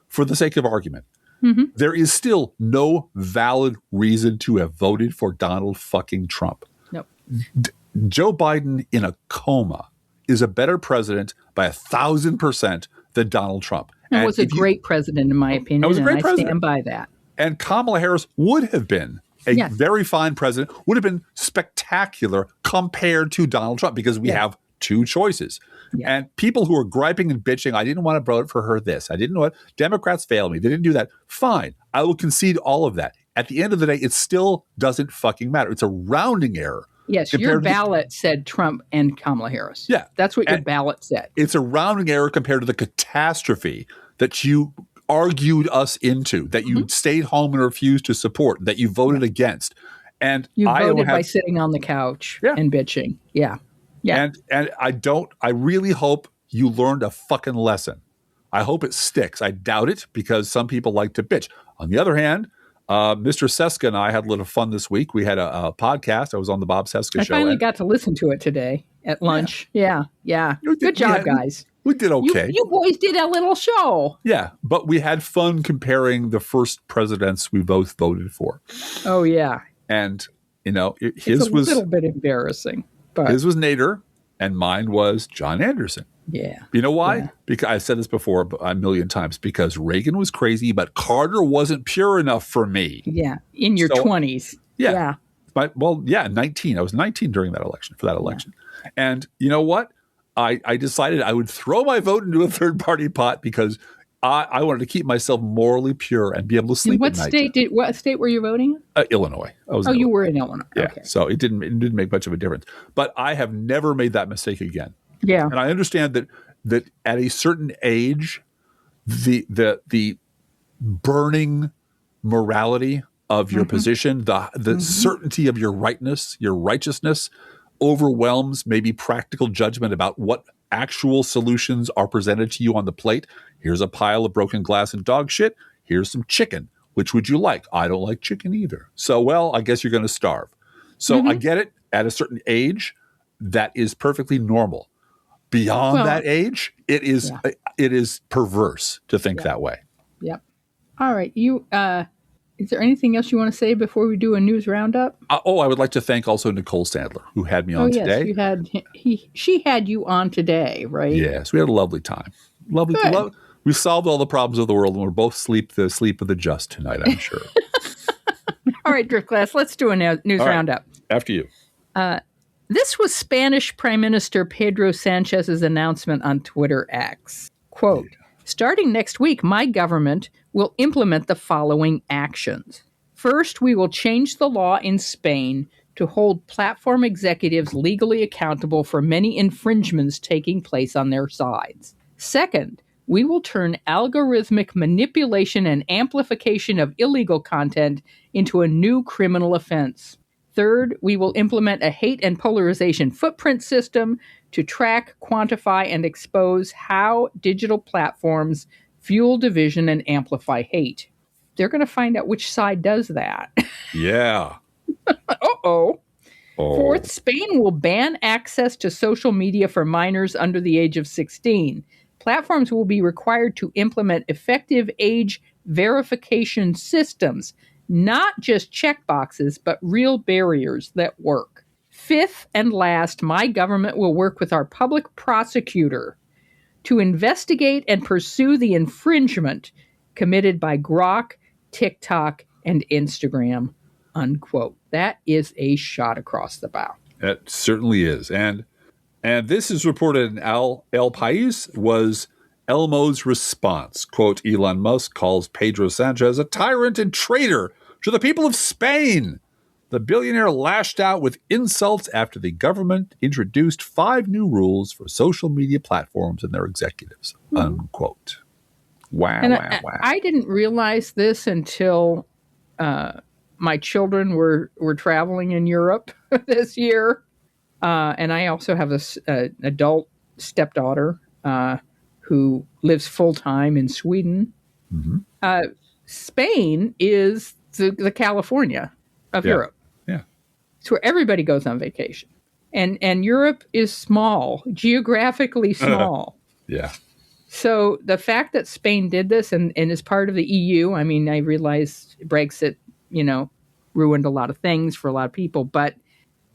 for the sake of argument, Mm-hmm. there is still no valid reason to have voted for Donald fucking Trump. Nope. Joe Biden in a coma is a better president by 1,000% than Donald Trump. And was a great president, in my opinion. Was a great and president. I stand by that. And Kamala Harris would have been a very fine president, would have been spectacular compared to Donald Trump, because we have two choices. Yeah. And people who are griping and bitching, I didn't want to vote for her this. I didn't know what. Democrats failed me. They didn't do that. Fine. I will concede all of that. At the end of the day, it still doesn't fucking matter. It's a rounding error. Yes, your ballot said Trump and Kamala Harris. Yeah. That's what your ballot said. It's a rounding error compared to the catastrophe that you argued us into, that you stayed home and refused to support, that you voted against. And you voted by sitting on the couch and bitching. Yeah. Yeah. And I really hope you learned a fucking lesson. I hope it sticks. I doubt it, because some people like to bitch. On the other hand, Mr. Seska and I had a little fun this week. We had a podcast. I was on the Bob Seska show. I finally got to listen to it today at lunch. Yeah. Good job, guys. We did okay. You boys did a little show. Yeah, but we had fun comparing the first presidents we both voted for. Oh, yeah. And, his was a little bit embarrassing. But his was Nader, and mine was John Anderson. Yeah. You know why? Yeah. Because I've said this before a million times, because Reagan was crazy, but Carter wasn't pure enough for me. Yeah. In your 20s. Yeah. 19. I was 19 during that election, for that election. Yeah. And you know what? I decided I would throw my vote into a third-party pot, because I wanted to keep myself morally pure and be able to sleep at night. What state were you voting in? Illinois. You were in Illinois. Yeah. Okay. So it didn't make much of a difference. But I have never made that mistake again. Yeah. And I understand that at a certain age, the burning morality of your position, the certainty of your rightness, your righteousness, overwhelms maybe practical judgment about what actual solutions are presented to you on the plate. Here's a pile of broken glass and dog shit. Here's some chicken. Which would you like? I don't like chicken either. So, well, I guess you're going to starve. So I get it. At a certain age, that is perfectly normal. Beyond that age, it is perverse to think that way. Yep. All right. Is there anything else you want to say before we do a news roundup? I would like to thank also Nicole Sandler, who had me on today. She had you on today, right? Yes, we had a lovely time. We solved all the problems of the world, and we're both the sleep of the just tonight, I'm sure. All right, Drift Class, let's do a news roundup. After you. This was Spanish Prime Minister Pedro Sanchez's announcement on Twitter X. Quote, starting next week, my government will implement the following actions. First, we will change the law in Spain to hold platform executives legally accountable for many infringements taking place on their sides. Second, we will turn algorithmic manipulation and amplification of illegal content into a new criminal offense. Third, we will implement a hate and polarization footprint system to track, quantify, and expose how digital platforms fuel division and amplify hate. They're going to find out which side does that. Yeah. Uh-oh. Fourth, Spain will ban access to social media for minors under the age of 16. Platforms will be required to implement effective age verification systems, not just checkboxes, but real barriers that work. Fifth and last, my government will work with our public prosecutor to investigate and pursue the infringement committed by Grok, TikTok, and Instagram, unquote. That is a shot across the bow. It certainly is. And this is reported in El País, was Elmo's response. Quote, Elon Musk calls Pedro Sanchez a tyrant and traitor to the people of Spain. The billionaire lashed out with insults after the government introduced 5 new rules for social media platforms and their executives, unquote. Wow, wow. I didn't realize this until my children were traveling in Europe this year. And I also have an adult stepdaughter who lives full-time in Sweden. Mm-hmm. Spain is the California of Europe. Yeah. It's where everybody goes on vacation. And Europe is small, geographically small. Yeah. So the fact that Spain did this and is part of the EU, I mean, I realize Brexit, ruined a lot of things for a lot of people, but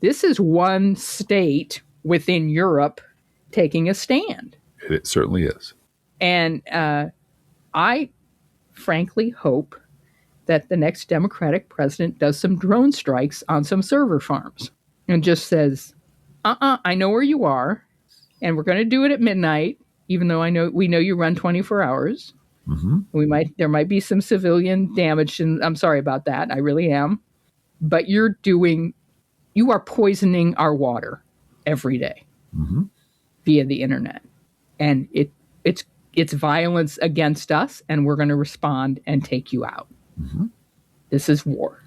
this is one state within Europe taking a stand. It certainly is. And I frankly hope that the next Democratic president does some drone strikes on some server farms and just says, I know where you are, and we're going to do it at midnight, even though we know you run 24 hours. Mm-hmm. There might be some civilian damage, and I'm sorry about that. I really am. But you are poisoning our water every day via the internet. And it's violence against us, and we're going to respond and take you out. Mm-hmm. This is war.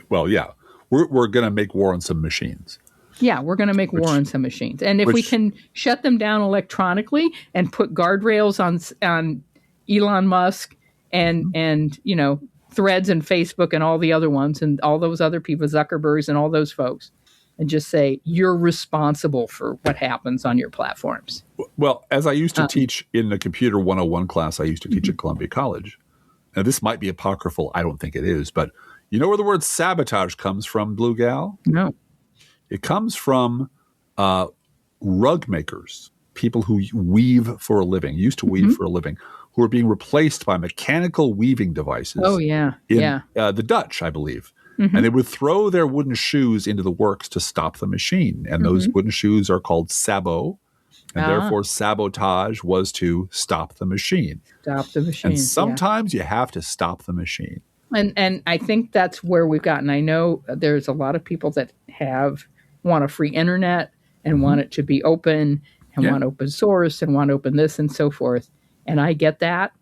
Well, yeah, we're going to make war on some machines. Yeah, we're going to make war on some machines. And if we can shut them down electronically and put guardrails on Elon Musk and Threads and Facebook and all the other ones and all those other people, Zuckerbergs and all those folks, and just say, you're responsible for what happens on your platforms. Well, as I used to teach in the Computer 101 class I used to teach at Columbia College, now this might be apocryphal, I don't think it is, but you know where the word sabotage comes from, Blue Gal? No. It comes from rug makers, people who weave for a living, used to weave for a living, who are being replaced by mechanical weaving devices. Oh, yeah. The Dutch, I believe. And they would throw their wooden shoes into the works to stop the machine. And those wooden shoes are called sabot. And therefore, sabotage was to stop the machine. Stop the machine. And sometimes you have to stop the machine. And I think that's where we've gotten. I know there's a lot of people that want a free internet and want it to be open and want open source and want open this and so forth. And I get that.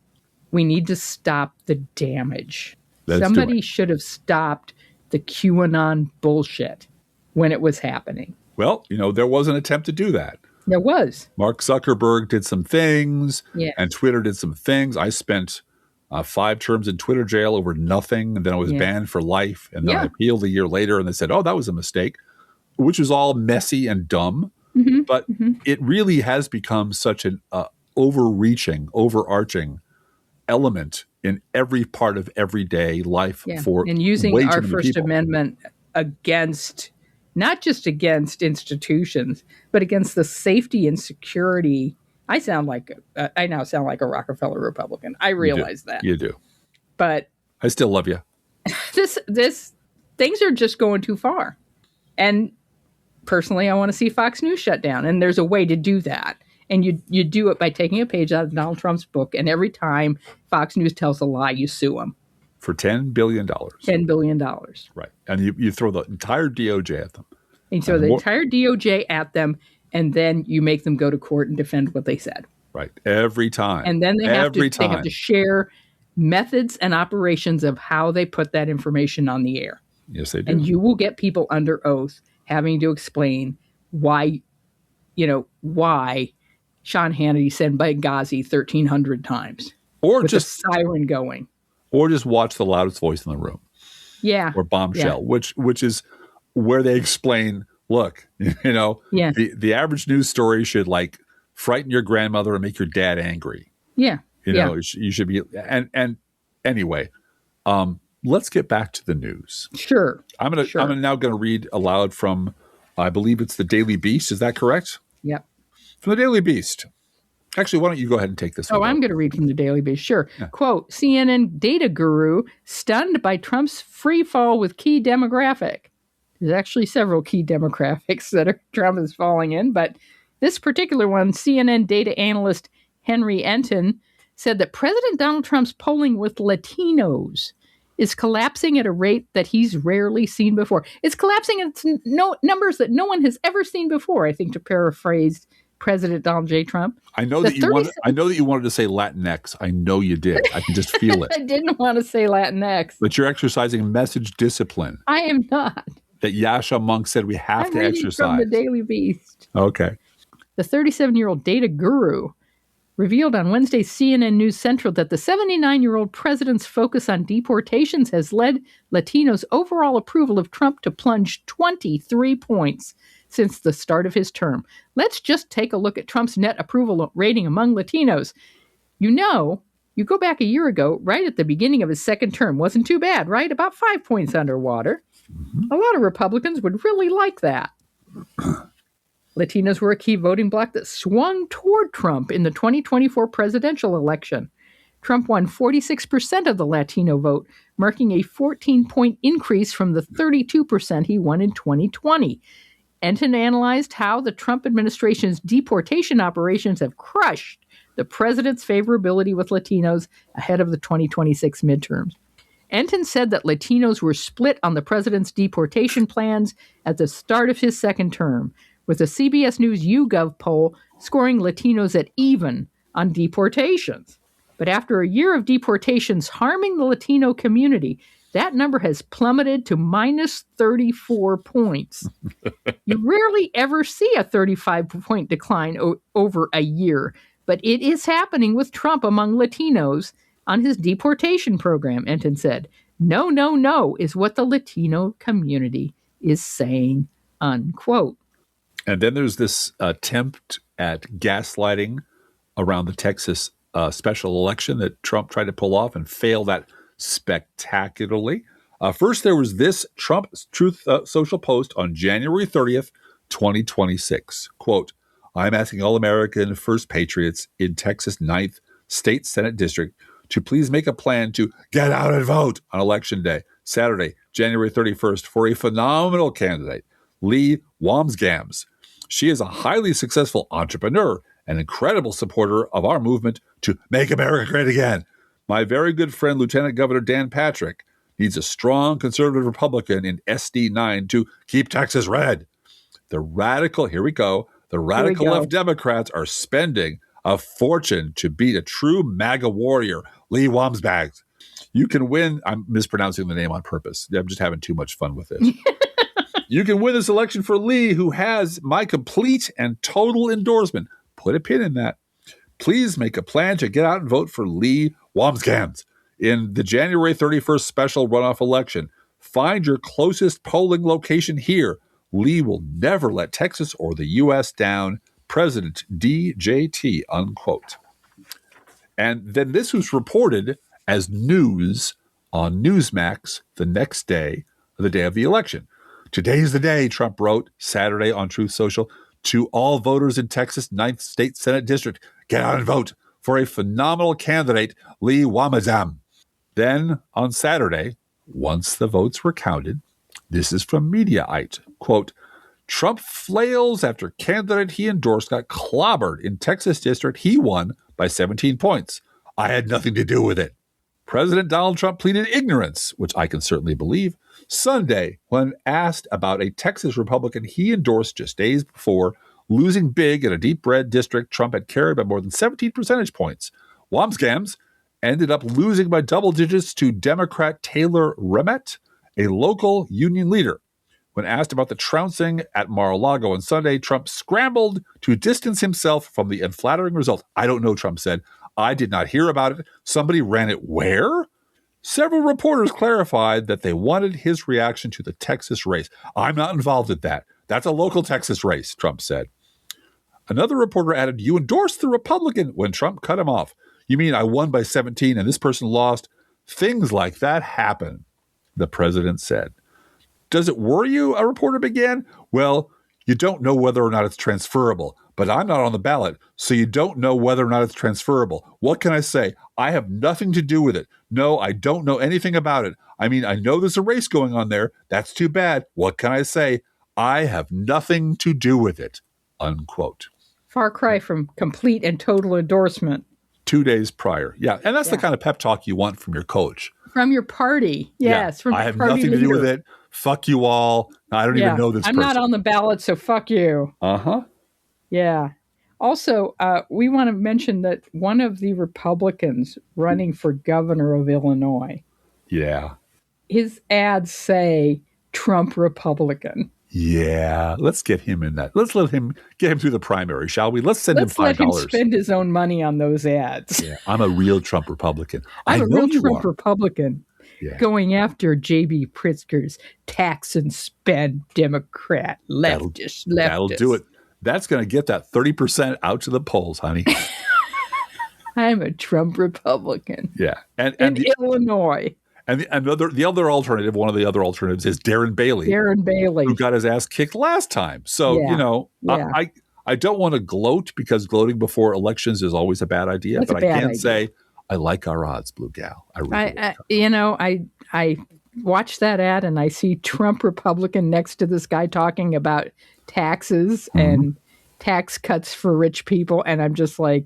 We need to stop the damage. Somebody should have stopped the QAnon bullshit when it was happening. Well, there was an attempt to do that. There was. Mark Zuckerberg did some things, yes. and Twitter did some things. I spent 5 terms in Twitter jail over nothing, and then I was banned for life, and then I appealed a year later, and they said, oh, that was a mistake, which was all messy and dumb. But it really has become such an overarching element in every part of everyday life for and using way our too many First people. Amendment against, not just against institutions, but against the safety and security. I now sound like a Rockefeller Republican. I realize that. You do. But I still love you. This things are just going too far. And personally, I want to see Fox News shut down. And there's a way to do that. And you do it by taking a page out of Donald Trump's book, and every time Fox News tells a lie, you sue them. For $10 billion. $10 billion. Right. And you throw the entire DOJ at them. And you throw the entire DOJ at them, and then you make them go to court and defend what they said. Right. Every time. And then they have to share methods and operations of how they put that information on the air. Yes, they do. And you will get people under oath having to explain why Sean Hannity said Benghazi 1,300 times. Or with just a siren going. Or just watch the loudest voice in the room. Yeah. Or Bombshell, which is where they explain, look, the average news story should frighten your grandmother and make your dad angry. Yeah. You should be and anyway, let's get back to the news. Sure. I'm now going to read aloud from, I believe it's the Daily Beast. Is that correct? Yep. From the Daily Beast. Actually, why don't you go ahead and take this one? I'm going to read from the Daily Beast. Sure. Yeah. Quote, CNN data guru stunned by Trump's free fall with key demographic. There's actually several key demographics that Trump is falling in, but this particular one, CNN data analyst Henry Enton said that President Donald Trump's polling with Latinos is collapsing at a rate that he's rarely seen before. It's collapsing at numbers that no one has ever seen before, I think, to paraphrase President Donald J. Trump. I know that you wanted to say Latinx. I know you did. I can just feel it. I didn't want to say Latinx. But you're exercising message discipline. I am not. That Yasha Monk said we have to exercise. From the Daily Beast. Okay. The 37-year-old data guru revealed on Wednesday's CNN News Central that the 79-year-old president's focus on deportations has led Latinos' overall approval of Trump to plunge 23 points since the start of his term. Let's just take a look at Trump's net approval rating among Latinos. You go back a year ago, right at the beginning of his second term. Wasn't too bad, right? About 5 points underwater. Mm-hmm. A lot of Republicans would really like that. Latinos were a key voting bloc that swung toward Trump in the 2024 presidential election. Trump won 46% of the Latino vote, marking a 14-point increase from the 32% he won in 2020. Enton analyzed how the Trump administration's deportation operations have crushed the president's favorability with Latinos ahead of the 2026 midterms. Enton said that Latinos were split on the president's deportation plans at the start of his second term, with a CBS News YouGov poll scoring Latinos at even on deportations. But after a year of deportations harming the Latino community, that number has plummeted to minus 34 points. You rarely ever see a 35-point decline over a year, but it is happening with Trump among Latinos on his deportation program, Enton said. No, no, no is what the Latino community is saying, unquote. And then there's this attempt at gaslighting around the Texas special election that Trump tried to pull off and failed at spectacularly. First, there was this Trump Truth Social post on January 30th, 2026. Quote, I'm asking all American First Patriots in Texas 9th State Senate District to please make a plan to get out and vote on Election Day, Saturday, January 31st, for a phenomenal candidate, Lee Wamsgams. She is a highly successful entrepreneur, an incredible supporter of our movement to make America great again. My very good friend, Lieutenant Governor Dan Patrick, needs a strong conservative Republican in SD 9 to keep Texas red. The radical left Democrats are spending a fortune to beat a true MAGA warrior, Lee Wamsgams. You can win. I'm mispronouncing the name on purpose. I'm just having too much fun with this. You can win this election for Lee, who has my complete and total endorsement. Put a pin in that. Please make a plan to get out and vote for Lee Wamsgams in the January 31st special runoff election. Find your closest polling location here. Lee will never let Texas or the U.S. down. President DJT, unquote. And then this was reported as news on Newsmax the next day, the day of the election. Today's the day, Trump wrote Saturday on Truth Social, to all voters in Texas 9th State Senate District, get out and vote for a phenomenal candidate, Lee Wamsgams. Then on Saturday, once the votes were counted, this is from Mediaite, quote, Trump flails after candidate he endorsed got clobbered in Texas district he won by 17 points. I had nothing to do with it. President Donald Trump pleaded ignorance, which I can certainly believe, Sunday when asked about a Texas Republican he endorsed just days before losing big in a deep red district Trump had carried by more than 17 percentage points. Wamsgams ended up losing by double digits to Democrat Taylor Remet, a local union leader. When asked about the trouncing at Mar-a-Lago on Sunday, Trump scrambled to distance himself from the unflattering result. I don't know, Trump said. I did not hear about it. Somebody ran it where? Several reporters clarified that they wanted his reaction to the Texas race. I'm not involved in that. That's a local Texas race, Trump said. Another reporter added, you endorsed the Republican when Trump cut him off. You mean I won by 17 and this person lost? Things like that happen, the president said. Does it worry you? A reporter began. Well, you don't know whether or not it's transferable, but I'm not on the ballot, so you don't know whether or not it's transferable. What can I say? I have nothing to do with it. No, I don't know anything about it. I mean, I know there's a race going on there. That's too bad. What can I say? I have nothing to do with it, unquote. Far cry from complete and total endorsement. 2 days prior. Yeah, and that's the kind of pep talk you want from your coach. From your party. Yes, from I your have party nothing to do with it. Fuck you all. I don't even know this person. I'm not on the ballot, so fuck you. Uh-huh. Yeah. Also, we want to mention that one of the Republicans running for governor of Illinois. Yeah. His ads say Trump Republican. Yeah. Let's get him in that. Let's get him through the primary, shall we? Let's send him $5. Let him spend his own money on those ads. Yeah. I'm a real Trump Republican. I'm a real Trump Republican. Yeah. going after J.B. Pritzker's tax and spend Democrat leftist. That'll do it. That's going to get that 30% out to the polls, honey. I'm a Trump Republican. Yeah. And in Illinois. And the other alternative, one of the other alternatives is Darren Bailey. Who got his ass kicked last time. So, I don't want to gloat because gloating before elections is always a bad idea. But I can say I like our odds, Blue Gal. I watch that ad and I see Trump Republican next to this guy talking about taxes and tax cuts for rich people. And I'm just like,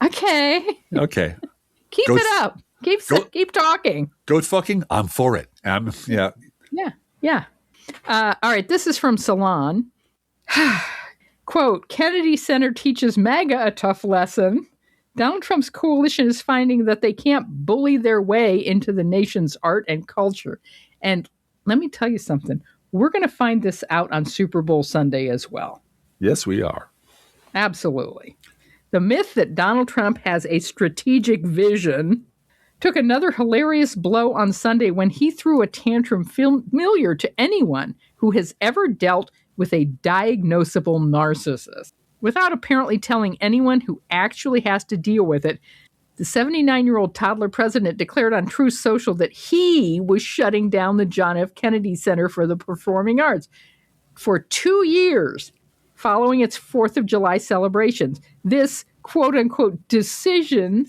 okay. Keep it up. Keep talking. Goat fucking, I'm for it. Yeah. All right, this is from Salon. Quote, Kennedy Center teaches MAGA a tough lesson. Donald Trump's coalition is finding that they can't bully their way into the nation's art and culture. And let me tell you something. We're going to find this out on Super Bowl Sunday as well. Yes, we are. Absolutely. The myth that Donald Trump has a strategic vision took another hilarious blow on Sunday when he threw a tantrum familiar to anyone who has ever dealt with a diagnosable narcissist. Without apparently telling anyone who actually has to deal with it, the 79-year-old toddler president declared on Truth Social that he was shutting down the John F. Kennedy Center for the Performing Arts for 2 years following its 4th of July celebrations. This quote-unquote decision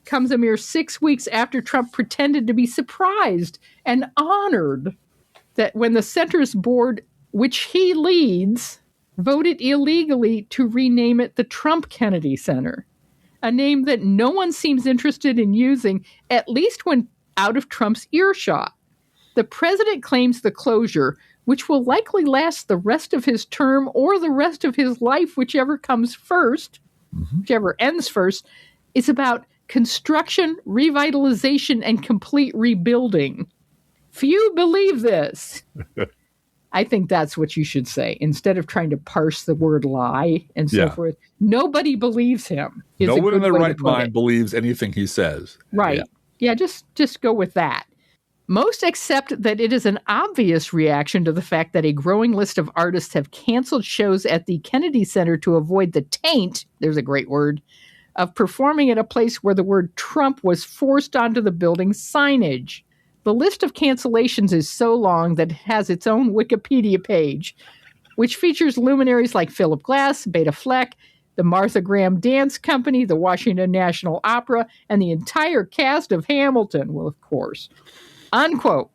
comes a mere 6 weeks after Trump pretended to be surprised and honored that when the center's board, which he leads, voted illegally to rename it the Trump Kennedy Center, a name that no one seems interested in using, at least when out of Trump's earshot. The president claims the closure, which will likely last the rest of his term or the rest of his life, whichever comes first, whichever ends first, is about construction, revitalization, and complete rebuilding. Few believe this. I think that's what you should say. Instead of trying to parse the word lie and so forth, nobody believes him. No one in their right mind believes anything he says. Right. Yeah, just go with that. Most accept that it is an obvious reaction to the fact that a growing list of artists have canceled shows at the Kennedy Center to avoid the taint, there's a great word, of performing at a place where the word Trump was forced onto the building's signage. The list of cancellations is so long that it has its own Wikipedia page, which features luminaries like Philip Glass, Beta Fleck, the Martha Graham Dance Company, the Washington National Opera, and the entire cast of Hamilton. Well, of course. Unquote.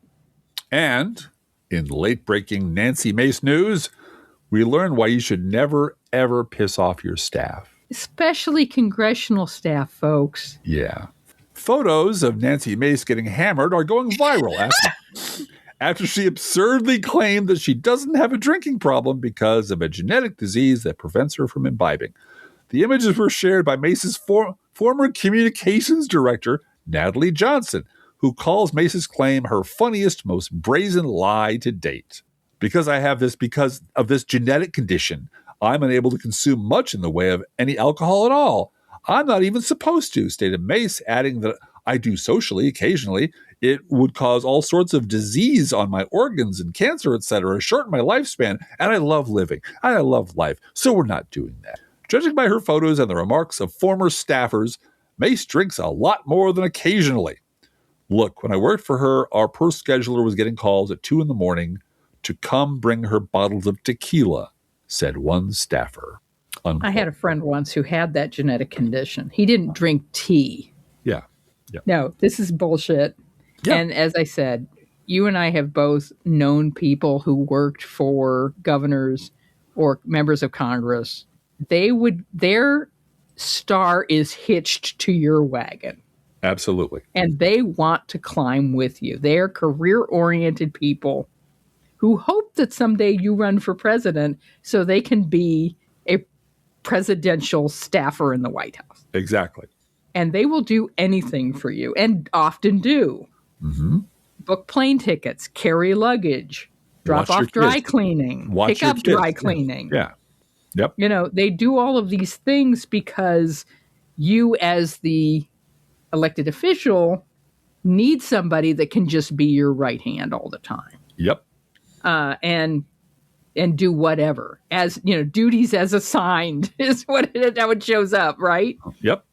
And in late-breaking Nancy Mace news, we learn why you should never, ever piss off your staff. Especially congressional staff, folks. Yeah. Photos of Nancy Mace getting hammered are going viral after she absurdly claimed that she doesn't have a drinking problem because of a genetic disease that prevents her from imbibing. The images were shared by Mace's former communications director, Natalie Johnson, who calls Mace's claim her funniest, most brazen lie to date. Because of this genetic condition, I'm unable to consume much in the way of any alcohol at all. I'm not even supposed to, stated Mace, adding that I do socially occasionally. It would cause all sorts of disease on my organs and cancer, etc., shorten my lifespan, and I love living. I love life, so we're not doing that. Judging by her photos and the remarks of former staffers, Mace drinks a lot more than occasionally. Look, when I worked for her, our purse scheduler was getting calls at 2 a.m. to come bring her bottles of tequila, said one staffer. Unquote. I had a friend once who had that genetic condition. He didn't drink tea. Yeah. No, this is bullshit. Yeah. And as I said, you and I have both known people who worked for governors or members of Congress. Their star is hitched to your wagon. Absolutely. And they want to climb with you. They are career-oriented people who hope that someday you run for president so they can be a presidential staffer in the White House. Exactly. And they will do anything for you, and often do. Mm-hmm. Book plane tickets, carry luggage, drop off dry cleaning, pick up dry cleaning. Yeah. Yep. You know, they do all of these things because you, as the elected official, need somebody that can just be your right hand all the time. Yep. And do whatever, as duties as assigned is how it shows up, right? Yep.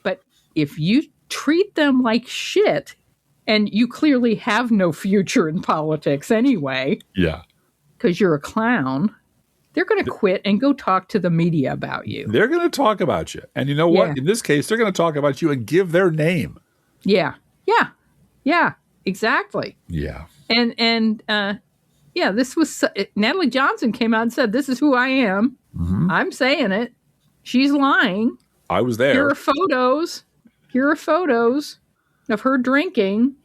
But if you treat them like shit, and you clearly have no future in politics anyway, Yeah, because you're a clown, they're going to quit and go talk to the media about you. they're going to talk about you, and you know what? Yeah. In this case, they're going to talk about you and give their name. Yeah, exactly. Yeah. And this was Natalie Johnson came out and said, "This is who I am. Mm-hmm. I'm saying it. She's lying. I was there. Here are photos of her drinking,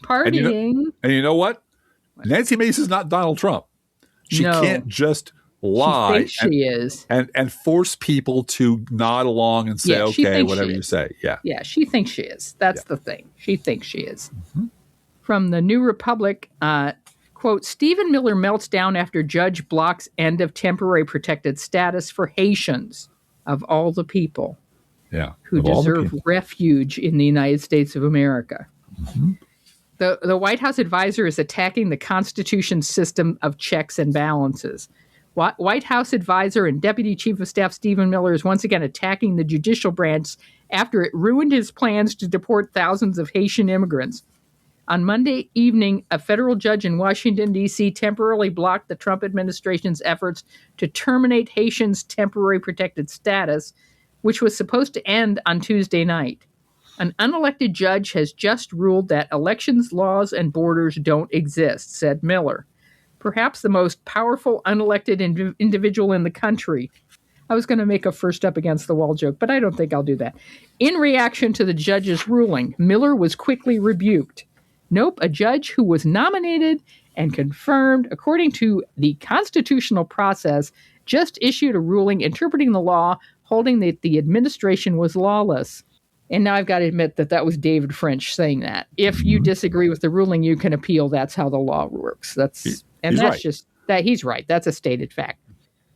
partying." And you know what? Nancy Mace is not Donald Trump. She can't just lie she is. And force people to nod along and say, okay, whatever you say. Yeah. Yeah, she thinks she is. That's the thing. She thinks she is. Mm-hmm. From the New Republic, quote, Stephen Miller melts down after judge blocks end of temporary protected status for Haitians, of all the people who deserve refuge in the United States of America. Mm-hmm. The White House advisor is attacking the Constitution's system of checks and balances. White House advisor and Deputy Chief of Staff Stephen Miller is once again attacking the judicial branch after it ruined his plans to deport thousands of Haitian immigrants. On Monday evening, a federal judge in Washington, D.C. temporarily blocked the Trump administration's efforts to terminate Haitians' temporary protected status, which was supposed to end on Tuesday night. An unelected judge has just ruled that elections, laws, and borders don't exist, said Miller. Perhaps the most powerful unelected individual in the country. I was going to make a first up against the wall joke, but I don't think I'll do that. In reaction to the judge's ruling, Miller was quickly rebuked. Nope, a judge who was nominated and confirmed according to the constitutional process just issued a ruling interpreting the law, holding that the administration was lawless. And now I've got to admit that was David French saying that. If you disagree with the ruling, you can appeal. That's how the law works. He's right. That's a stated fact.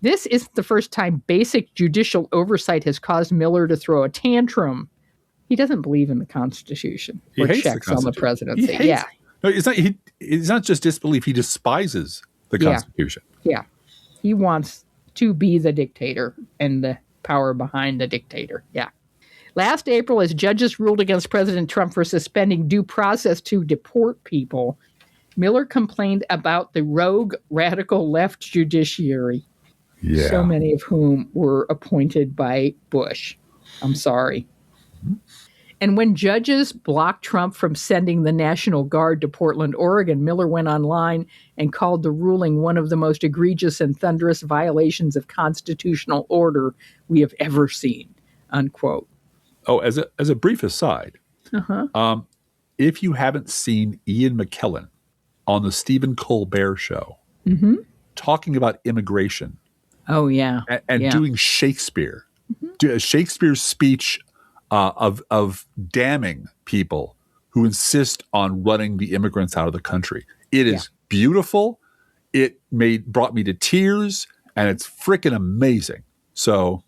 This isn't the first time basic judicial oversight has caused Miller to throw a tantrum. He doesn't believe in the Constitution or checks on the presidency. No, it's not just disbelief. He despises the Constitution. Yeah. He wants to be the dictator and the power behind the dictator. Yeah. Last April, as judges ruled against President Trump for suspending due process to deport people, Miller complained about the rogue radical left judiciary, so many of whom were appointed by Bush. I'm sorry. Mm-hmm. And when judges blocked Trump from sending the National Guard to Portland, Oregon, Miller went online and called the ruling one of the most egregious and thunderous violations of constitutional order we have ever seen, unquote. Oh, as a brief aside, if you haven't seen Ian McKellen on the Stephen Colbert Show talking about immigration, and doing Shakespeare, Shakespeare's speech of damning people who insist on running the immigrants out of the country, it is beautiful. It brought me to tears, and it's freaking amazing. So.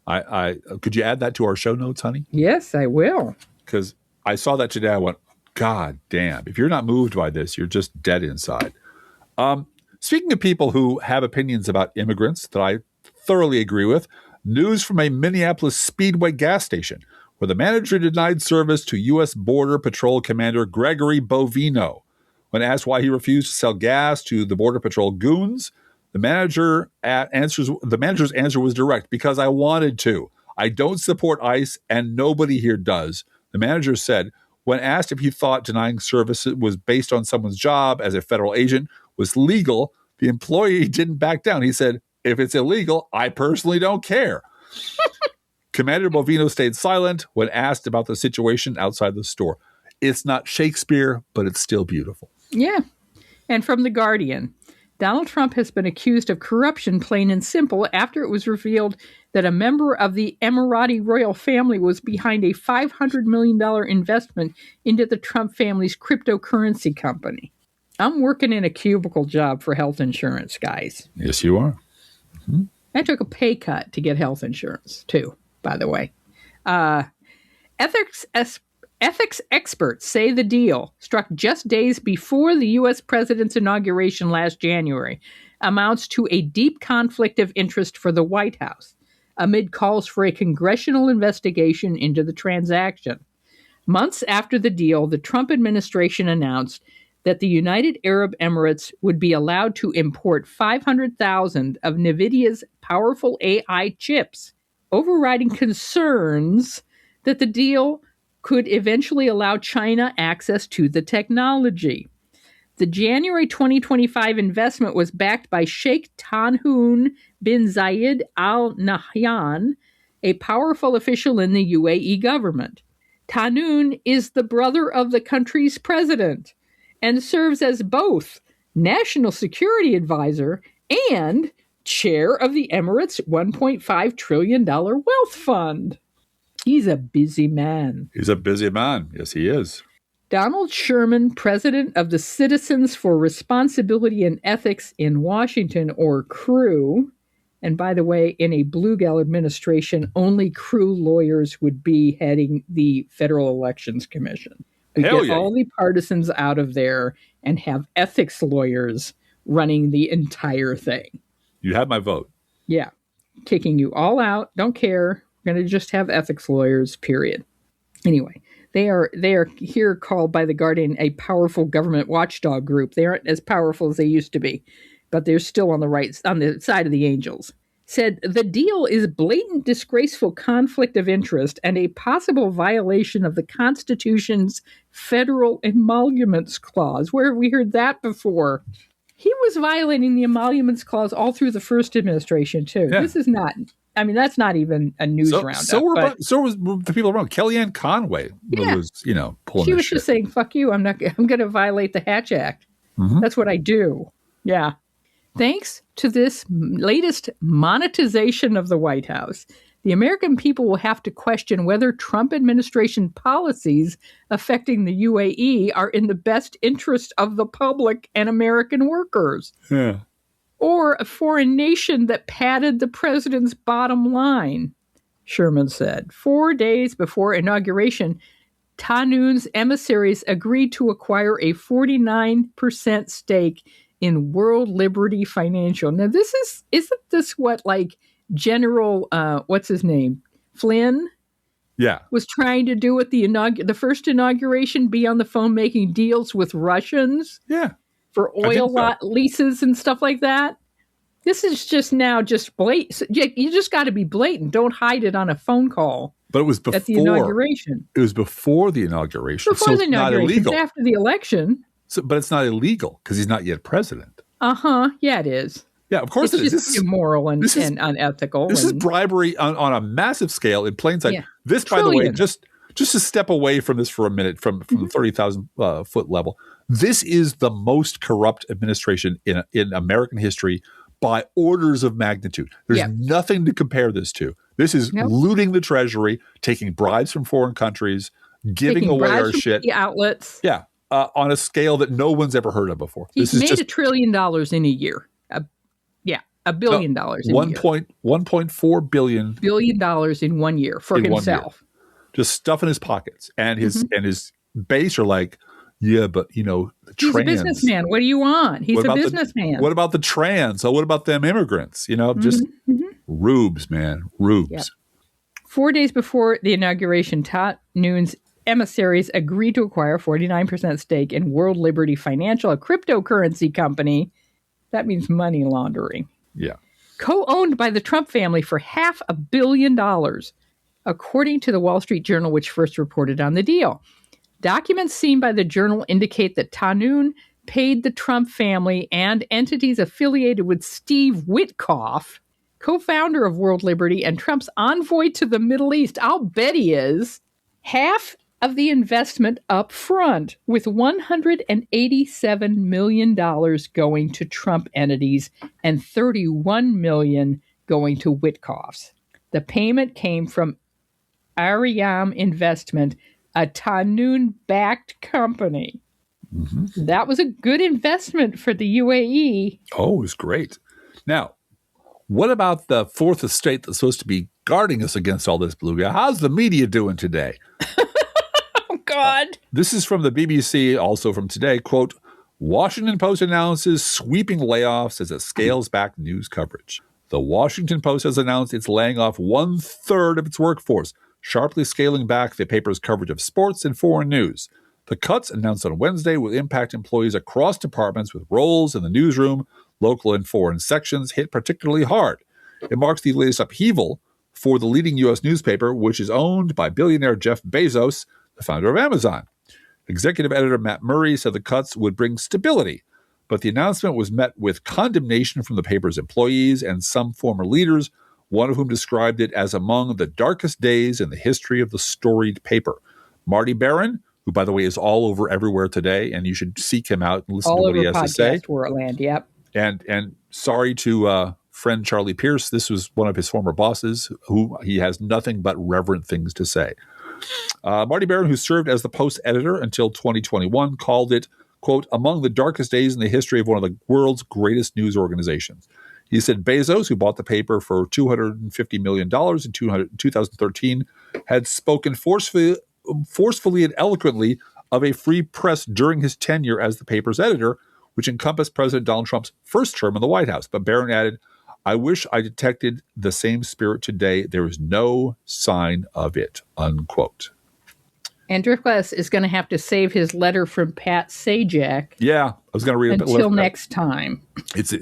I could you add that to our show notes, honey? Yes, I will. Because I saw that today. I went, God damn. If you're not moved by this, you're just dead inside. Speaking of people who have opinions about immigrants that I thoroughly agree with, news from a Minneapolis Speedway gas station where the manager denied service to U.S. Border Patrol Commander Gregory Bovino. When asked why he refused to sell gas to the Border Patrol goons, the manager's answer was direct, because I wanted to. I don't support ICE, and nobody here does. The manager said, when asked if he thought denying service was based on someone's job as a federal agent was legal, the employee didn't back down. He said, if it's illegal, I personally don't care. Commander Bovino stayed silent when asked about the situation outside the store. It's not Shakespeare, but it's still beautiful. Yeah. And from The Guardian, Donald Trump has been accused of corruption, plain and simple, after it was revealed that a member of the Emirati royal family was behind a $500 million investment into the Trump family's cryptocurrency company. I'm working in a cubicle job for health insurance, guys. Yes, you are. Mm-hmm. I took a pay cut to get health insurance, too, by the way. Ethics Ethics experts say the deal, struck just days before the U.S. president's inauguration last January, amounts to a deep conflict of interest for the White House, amid calls for a congressional investigation into the transaction. Months after the deal, the Trump administration announced that the United Arab Emirates would be allowed to import 500,000 of NVIDIA's powerful AI chips, overriding concerns that the deal could eventually allow China access to the technology. The January 2025 investment was backed by Sheikh Tanhoun bin Zayed Al Nahyan, a powerful official in the UAE government. Tanhoun is the brother of the country's president and serves as both national security advisor and chair of the Emirates' $1.5 trillion wealth fund. He's a busy man. He's a busy man. Yes, he is. Donald Sherman, president of the Citizens for Responsibility and Ethics in Washington, or CREW. And by the way, in a Bluegel administration, only CREW lawyers would be heading the Federal Elections Commission. We Hell get yeah. all the partisans out of there and have ethics lawyers running the entire thing. You have my vote. Yeah. Kicking you all out. Don't care. We're going to just have ethics lawyers, period. Anyway, they are here called by The Guardian a powerful government watchdog group. They aren't as powerful as they used to be, but they're still on the side of the angels. Said the deal is blatant, disgraceful conflict of interest and a possible violation of the Constitution's federal emoluments clause. Where have we heard that before? He was violating the emoluments clause all through the first administration, too. Yeah. This is not, I mean, that's not even a news roundup. So was the people around. Kellyanne Conway was, pulling She was shit. just saying, fuck you, I'm going to violate the Hatch Act. Mm-hmm. That's what I do. Yeah. Thanks to this latest monetization of the White House, the American people will have to question whether Trump administration policies affecting the UAE are in the best interest of the public and American workers. Yeah. Or a foreign nation that padded the president's bottom line, Sherman said. 4 days before inauguration, Tanhoun's emissaries agreed to acquire a 49% stake in World Liberty Financial. Now, isn't this what, like, General, what's his name? Flynn? Yeah. Was trying to do at the first inauguration, be on the phone making deals with Russians? Yeah. For oil leases and stuff like that? This is just blatant. You just got to be blatant. Don't hide it on a phone call. But it was before. At the inauguration. It was before the inauguration. Before the inauguration. Not illegal. It's after the election. But it's not illegal because he's not yet president. Uh-huh. Yeah, it is. Yeah, of course it is. This is immoral and unethical. This is bribery on a massive scale in plain sight. Yeah. This, by the way, just to step away from this for a minute, from the 30,000 foot level, this is the most corrupt administration in American history by orders of magnitude. There's nothing to compare this to. This is looting the treasury, taking bribes from foreign countries, giving away our shit. The outlets. Yeah. On a scale that no one's ever heard of before. He's made $1 trillion in a year. $1 billion in a year. $1.4 billion. $1 billion in 1 year for himself. Just stuff in his pockets. And his base are like, yeah, but the he's trans. a businessman. What do you want? He's a businessman. What about the trans? So what about them immigrants? Just rubes, man. Rubes. Yep. 4 days before the inauguration, Tanhoun's emissaries agreed to acquire 49% stake in World Liberty Financial, a cryptocurrency company. That means money laundering. Yeah. Co-owned by the Trump family for $500 million, according to the Wall Street Journal, which first reported on the deal. Documents seen by the Journal indicate that Tanhoun paid the Trump family and entities affiliated with Steve Witkoff, co-founder of World Liberty and Trump's envoy to the Middle East, I'll bet he is, half of the investment up front, with $187 million going to Trump entities and $31 million going to Witkoff's. The payment came from Ariam Investment, a Tanhoun-backed company. Mm-hmm. That was a good investment for the UAE. Oh, it was great. Now, what about the fourth estate that's supposed to be guarding us against all this bluegrass? How's the media doing today? God. This is from the BBC, also from today. Quote, Washington Post announces sweeping layoffs as it scales back news coverage. The Washington Post has announced it's laying off 1/3 of its workforce, sharply scaling back the paper's coverage of sports and foreign news. The cuts, announced on Wednesday, will impact employees across departments with roles in the newsroom, local and foreign sections hit particularly hard. It marks the latest upheaval for the leading U.S. newspaper, which is owned by billionaire Jeff Bezos, the founder of Amazon. Executive editor Matt Murray said the cuts would bring stability, but the announcement was met with condemnation from the paper's employees and some former leaders, one of whom described it as among the darkest days in the history of the storied paper. Marty Barron, who, by the way, is all over everywhere today, and you should seek him out and listen to what he has to say. World, yep. And sorry to friend Charlie Pierce, this was one of his former bosses, who he has nothing but reverent things to say. Marty Barron, who served as the Post editor until 2021, called it, quote, among the darkest days in the history of one of the world's greatest news organizations. He said Bezos, who bought the paper for $250 million in 2013, had spoken forcefully and eloquently of a free press during his tenure as the paper's editor, which encompassed President Donald Trump's first term in the White House. But Barron added, I wish I detected the same spirit today. There is no sign of it, unquote. And Driftglass is going to have to save his letter from Pat Sajak. Yeah, I was going to read it until next time. It's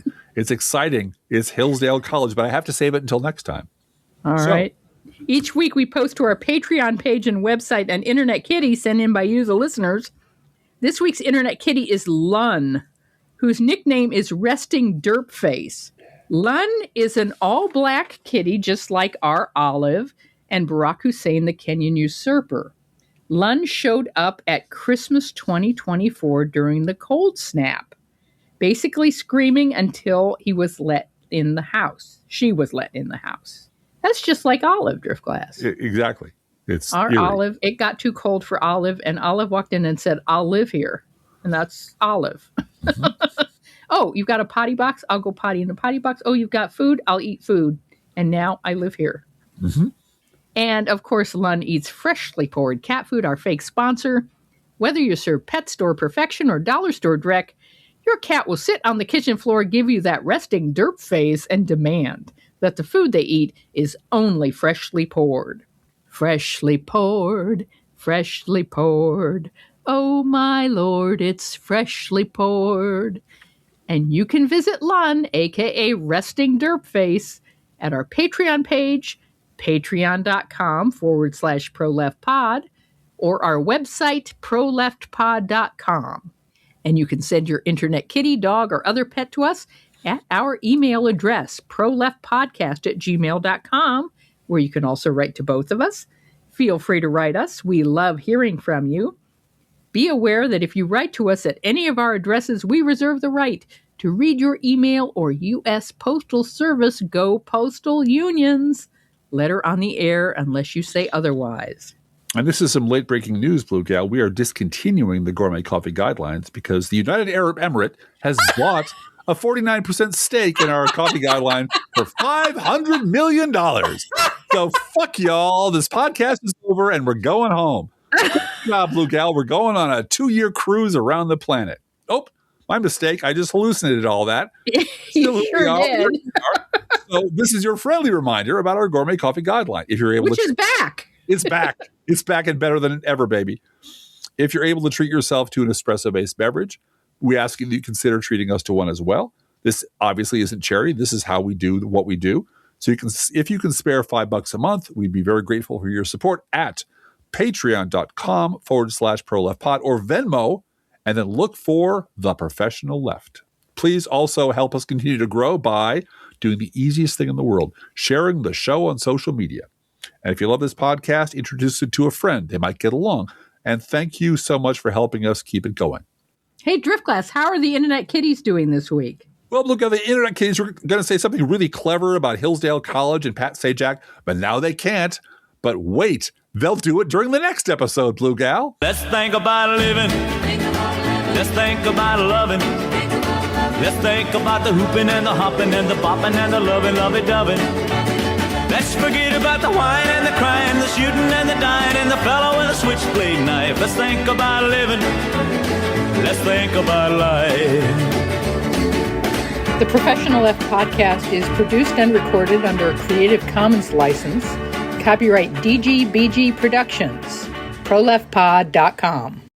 exciting. It's Hillsdale College, but I have to save it until next time. All right. Each week we post to our Patreon page and website an Internet Kitty sent in by you, the listeners. This week's Internet Kitty is Lun, whose nickname is Resting Derp Face. Lun is an all-black kitty just like our Olive and Barack Hussein, the Kenyan usurper. Lun showed up at Christmas 2024 during the cold snap, basically screaming until he was let in the house. She was let in the house. That's just like Olive, Driftglass. Exactly. It's our eerie. Olive. It got too cold for Olive, and Olive walked in and said, I'll live here. And that's Olive. Mm-hmm. Oh, you've got a potty box? I'll go potty in the potty box. Oh, you've got food? I'll eat food. And now I live here. Mm-hmm. And, of course, Lun eats freshly poured cat food, our fake sponsor. Whether you serve Pet Store Perfection or Dollar Store Dreck, your cat will sit on the kitchen floor, give you that resting derp face, and demand that the food they eat is only freshly poured. Freshly poured, freshly poured. Oh, my Lord, it's freshly poured. And you can visit Lun, a.k.a. Resting Derp Face, at our Patreon page, patreon.com/proleftpod, or our website, proleftpod.com. And you can send your internet kitty, dog, or other pet to us at our email address, proleftpodcast@gmail.com, where you can also write to both of us. Feel free to write us. We love hearing from you. Be aware that if you write to us at any of our addresses, we reserve the right to read your email or U.S. Postal Service Go Postal Unions letter on the air unless you say otherwise. And this is some late-breaking news, Blue Gal. We are discontinuing the Gourmet Coffee Guidelines because the United Arab Emirate has bought a 49% stake in our coffee guideline for $500 million. So fuck y'all. This podcast is over and we're going home. Blue Gal, we're going on a 2-year cruise around the planet. Oh, my mistake. I just hallucinated all that. You sure did. So this is your friendly reminder about our Gourmet Coffee Guideline. If you're able Which is back. It's back. It's back and better than ever, baby. If you're able to treat yourself to an espresso-based beverage, we ask you to consider treating us to one as well. This obviously isn't charity. This is how we do what we do. So if you can spare $5 a month, we'd be very grateful for your support at patreon.com/proleftpod or Venmo, and then look for The Professional Left. Please also help us continue to grow by doing the easiest thing in the world, sharing the show on social media. And if you love this podcast, introduce it to a friend. They might get along. And thank you so much for helping us keep it going. Hey, Driftglass, how are the Internet Kitties doing this week? Well, look at the Internet Kitties. We're going to say something really clever about Hillsdale College and Pat Sajak, but now they can't. But wait, they'll do it during the next episode, Blue Gal. Let's think about living. Let's think about loving. Let's think about the hooping and the hopping and the bopping and the loving, lovey-doving. Let's forget about the wine and the crying, the shooting and the dying, and the fellow with a switchblade knife. Let's think about living. Let's think about life. The Professional Left podcast is produced and recorded under a Creative Commons license. Copyright DGBG Productions. ProLeftPod.com.